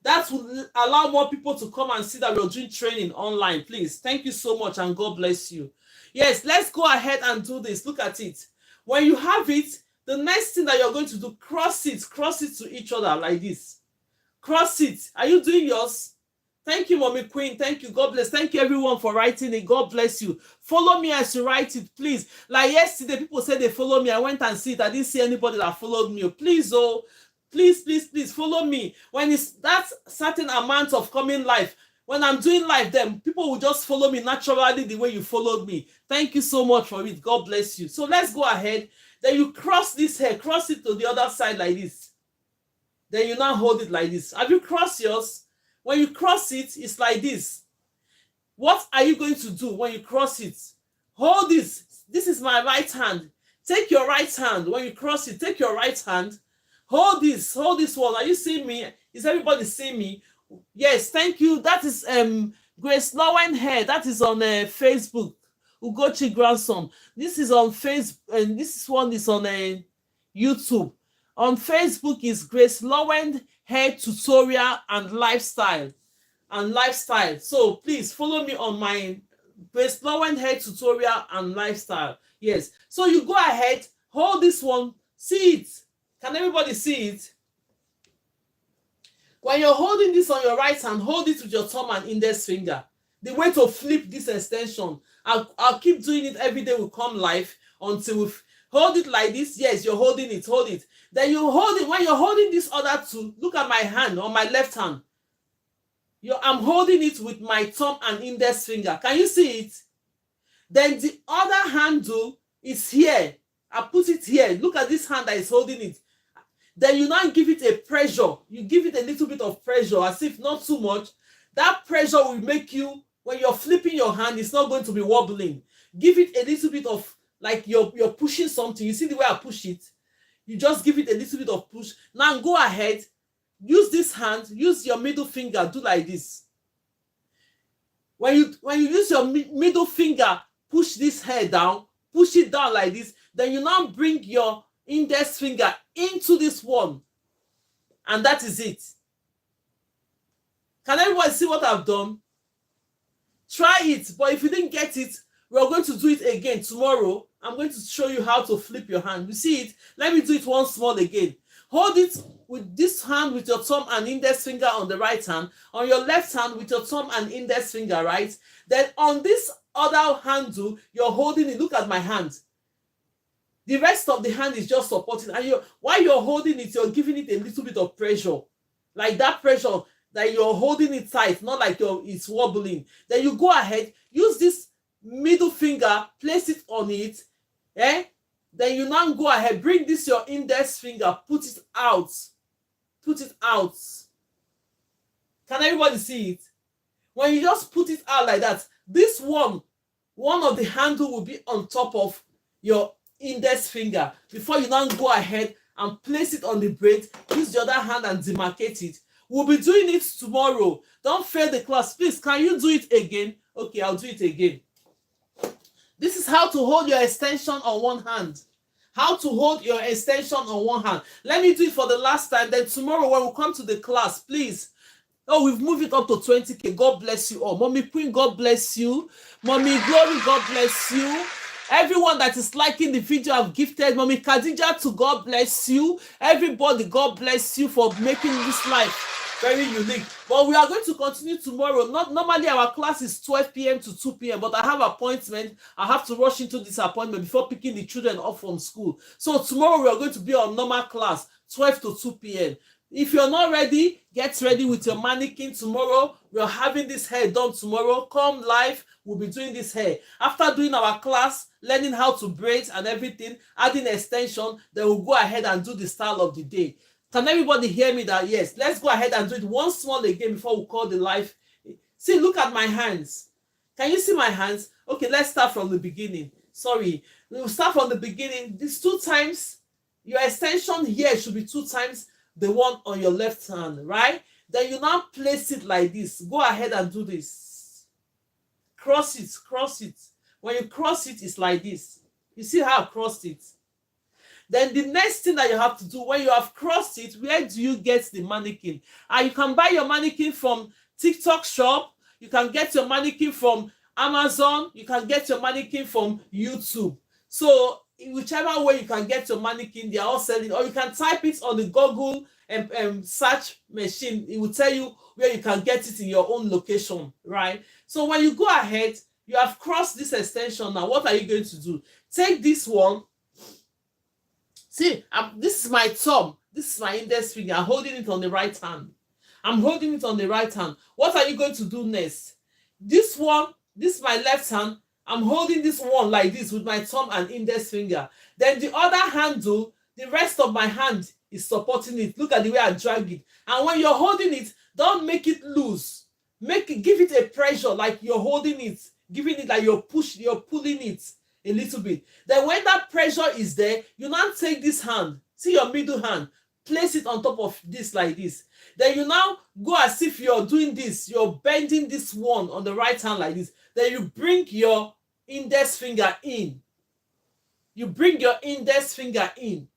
That will allow more people to come and see that we're doing training online, please. Thank you so much and God bless you. Yes, let's go ahead and do this. Look at it. When you have it, the next thing that you're going to do, cross it to each other like this. Cross it. Are you doing yours? Thank you, Mommy Queen. Thank you. God bless. Thank you, everyone, for writing it. God bless you. Follow me as you write it, please. Like yesterday, people said they follow me. I went and see it. I didn't see anybody that followed me. Please, oh, please follow me. When it's that certain amount of coming live, when I'm doing live, then people will just follow me naturally the way you followed me. Thank you so much for it. God bless you. So let's go ahead. Then you cross this hair, cross it to the other side like this. Then you now hold it like this. Have you crossed yours? When you cross it, it's like this. What are you going to do when you cross it? Hold this. This is my right hand. Take your right hand. When you cross it, take your right hand. Hold this one. Are you seeing me? Is everybody seeing me? Yes, thank you. That is GraceLawendhair. That is on Facebook. Ugochi grandson. This is on Facebook, and this one is on YouTube. On Facebook is GraceLawendhair tutorial and lifestyle. So please follow me on my GraceLawendhair tutorial and lifestyle. Yes. So you go ahead, hold this one, see it. Can everybody see it? When you're holding this on your right hand, hold it with your thumb and index finger. The way to flip this extension. I'll keep doing it every day we come live until we hold it like this. Yes, you're holding it. Hold it. Then you hold it. When you're holding this other two, look at my hand on my left hand. I'm holding it with my thumb and index finger. Can you see it? Then the other handle is here. I put it here. Look at this hand that is holding it. Then you now give it a pressure. You give it a little bit of pressure, as if not too much. That pressure will make you, when you're flipping your hand, it's not going to be wobbling. Give it a little bit of, like you're pushing something. You see the way I push it? You just give it a little bit of push. Now go ahead. Use this hand. Use your middle finger. Do like this. When you use your middle finger, push this hair down. Push it down like this. Then you now bring your index finger into this one. And that is it. Can everybody see what I've done? Try it. But if you didn't get it, we're going to do it again tomorrow. I'm going to show you how to flip your hand. You see it? Let me do it once more again. Hold it with this hand with your thumb and index finger on the right hand. On your left hand with your thumb and index finger, right? Then on this other handle, you're holding it. Look at my hand. The rest of the hand is just supporting. And while you're holding it, you're giving it a little bit of pressure. Like that pressure that you're holding it tight, not like it's wobbling. Then you go ahead, use this middle finger, place it on it. Then you now go ahead, bring this your index finger, put it out. Put it out. Can everybody see it? When you just put it out like that, this one of the handle will be on top of your index finger. Before you now go ahead and place it on the braid, use the other hand and demarcate it. We'll be doing it tomorrow. Don't fail the class. Please, can you do it again? Okay, I'll do it again. This is how to hold your extension on one hand. How to hold your extension on one hand. Let me do it for the last time. Then tomorrow when we come to the class, please. Oh, we've moved it up to 20K. God bless you all. Mommy Queen, God bless you. Mommy Glory, God bless you. Everyone that is liking the video I've gifted. Mommy Khadija, to God bless you. Everybody, God bless you for making this life very unique. But we are going to continue tomorrow. Normally our class is 12 p.m. to 2 p.m. But I have appointment. I have to rush into this appointment before picking the children up from school. So tomorrow we are going to be on normal class, 12 to 2 p.m. If you're not ready, get ready with your mannequin tomorrow. We're having this hair done tomorrow. Come live. We'll be doing this hair. After doing our class, learning how to braid and everything, adding extension, then we'll go ahead and do the style of the day. Can everybody hear me that? Yes. Let's go ahead and do it once more again before we call the live. See, look at my hands. Can you see my hands? Okay, let's start from the beginning. Sorry. We'll start from the beginning. These 2 times, your extension here should be 2 times the one on your left hand, right? Then you now place it like this. Go ahead and do this. Cross it, cross it. When you cross it, it's like this. You see how I crossed it? Then the next thing that you have to do, when you have crossed it, where do you get the mannequin? And you can buy your mannequin from TikTok shop. You can get your mannequin from Amazon. You can get your mannequin from YouTube. So whichever way you can get your mannequin, they are all selling, or you can type it on the Google search machine. It will tell you where you can get it in your own location, right? So when you go ahead, you have crossed this extension. Now what are you going to do? Take this one. See, this is my thumb, this is my index finger. I'm holding it on the right hand. I'm holding it on the right hand. What are you going to do next? This one, this is my left hand. I'm holding this one like this with my thumb and index finger. Then the other handle, the rest of my hand is supporting it. Look at the way I drag it. And when you're holding it, don't make it loose. Give it a pressure like you're holding it, giving it like you're pulling it a little bit. Then when that pressure is there, you now take this hand, see your middle hand, place it on top of this like this. Then you now go as if you're doing this, you're bending this one on the right hand like this. Then you bring your index finger in. You bring your index finger in.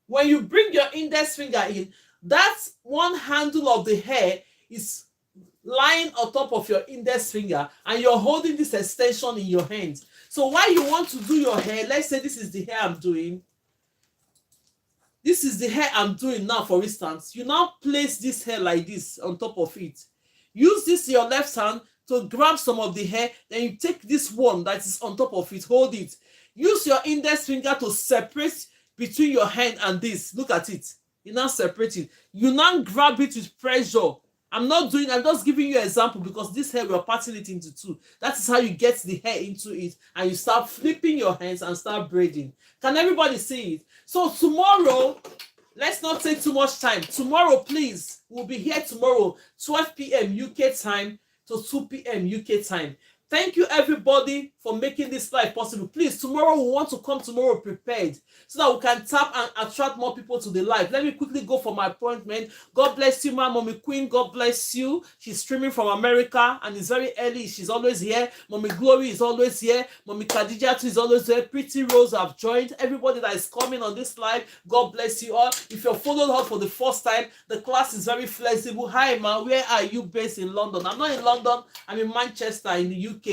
When you bring your index finger in, that one handle of the hair is lying on top of your index finger, and you're holding this extension in your hands. So while you want to do your hair, let's say this is the hair I'm doing. This is the hair I'm doing now, for instance. You now place this hair like this on top of it. Use this your left hand to grab some of the hair. Then you take this one that is on top of it, hold it. Use your index finger to separate between your hand and this. Look at it. You now separate it. You now grab it with pressure. I'm just giving you an example because this hair, we're parting it into two. That is how you get the hair into it, and you start flipping your hands and start braiding. Can everybody see it? So tomorrow, let's not take too much time. Tomorrow, please, we'll be here tomorrow, 12 p.m. UK time to 2 p.m. UK time. Thank you, everybody, for making this live possible. Please, tomorrow we want to come tomorrow prepared so that we can tap and attract more people to the live. Let me quickly go for my appointment. God bless you, my Mommy Queen. God bless you. She's streaming from America and it's very early. She's always here. Mommy Glory is always here. Mommy Khadija too is always there. Pretty Rose have joined. Everybody that is coming on this live, God bless you all. If you're following her for the first time, the class is very flexible. Hi, ma. Where are you based in London? I'm not in London. I'm in Manchester in the UK.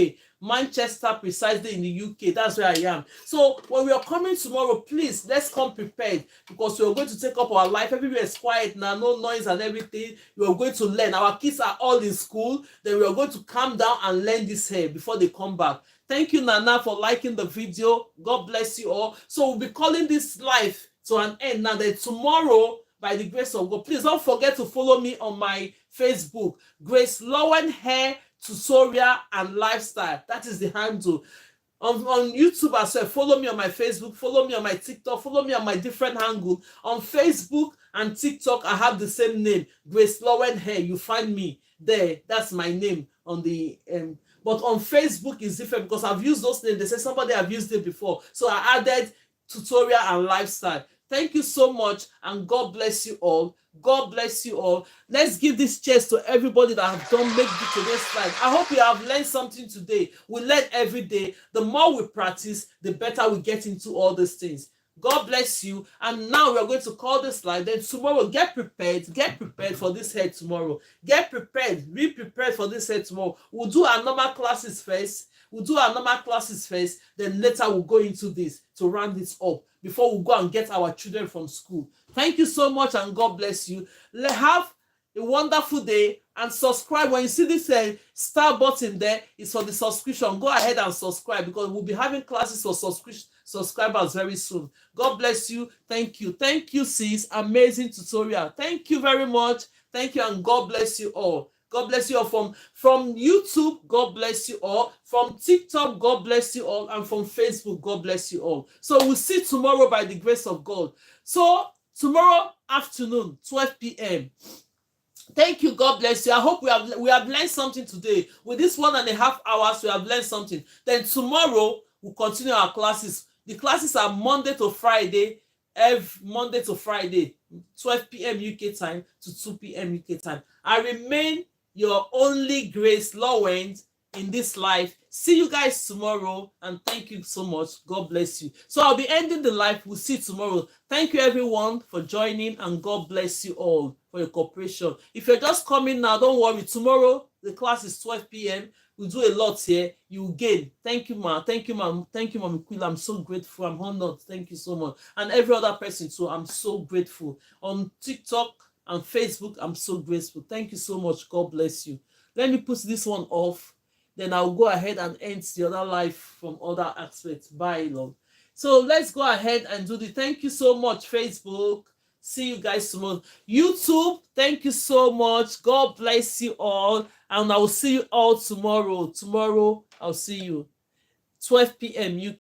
Manchester, precisely in the UK. That's where I am. So when we are coming tomorrow, please, let's come prepared because we are going to take up our life. Everywhere is quiet now, no noise and everything. We are going to learn. Our kids are all in school. Then we are going to calm down and learn this hair before they come back. Thank you, Nana, for liking the video. God bless you all. So we'll be calling this live to an end now. That tomorrow, by the grace of God, please don't forget to follow me on my Facebook, GraceLawendhair Tutorial and Lifestyle. That is the handle. On YouTube as well, follow me on my Facebook, follow me on my TikTok, follow me on my different handle. On Facebook and TikTok, I have the same name, GraceLawendhair. You find me there. That's my name on the but on Facebook is different because I've used those names. They say somebody have used it before. So I added Tutorial and Lifestyle. Thank you so much, and God bless you all. God bless you all. Let's give this cheers to everybody that have done make it to this slide. I hope you have learned something today. We learn every day. The more we practice, the better we get into all these things. God bless you. And now we are going to call this slide. Then tomorrow, get prepared for this head tomorrow. Get prepared, be prepared for this head tomorrow. We'll do our normal classes first. Then later we'll go into this to round this up before we go and get our children from school. Thank you so much, and God bless you. Have a wonderful day, and subscribe. When you see this star button there, it's for the subscription. Go ahead and subscribe because we'll be having classes for subscribers very soon. God bless you. Thank you, sis. Amazing tutorial. Thank you very much. Thank you, and God bless you all. God bless you all from YouTube. God bless you all. From TikTok, God bless you all. And from Facebook, God bless you all. So we'll see tomorrow by the grace of God. So tomorrow afternoon, 12 p.m. Thank you. God bless you. I hope we have learned something today. With this 1.5 hours, we have learned something. Then tomorrow, we'll continue our classes. The classes are Monday to Friday, 12 p.m. UK time to 2 p.m. UK time. I remain your only Grace Lawend in this life. See you guys tomorrow, and thank you so much. God bless you. So I'll be ending the live. We'll see you tomorrow. Thank you everyone for joining, and God bless you all for your cooperation. If you're just coming now, don't worry. Tomorrow the class is 12 p.m. We'll do a lot here. You will gain. Thank you, ma. Thank you, ma'am. Thank you, Mom Quilla. I'm so grateful. I'm honored. Thank you so much. And every other person too. I'm so grateful. On TikTok and Facebook, I'm so grateful. Thank you so much. God bless you. Let me put this one off. Then I'll go ahead and end the other life from other aspects. Bye, love. So let's go ahead and do the thank you so much, Facebook. See you guys tomorrow. YouTube, thank you so much. God bless you all. And I will see you all tomorrow. Tomorrow, I'll see you. 12 p.m.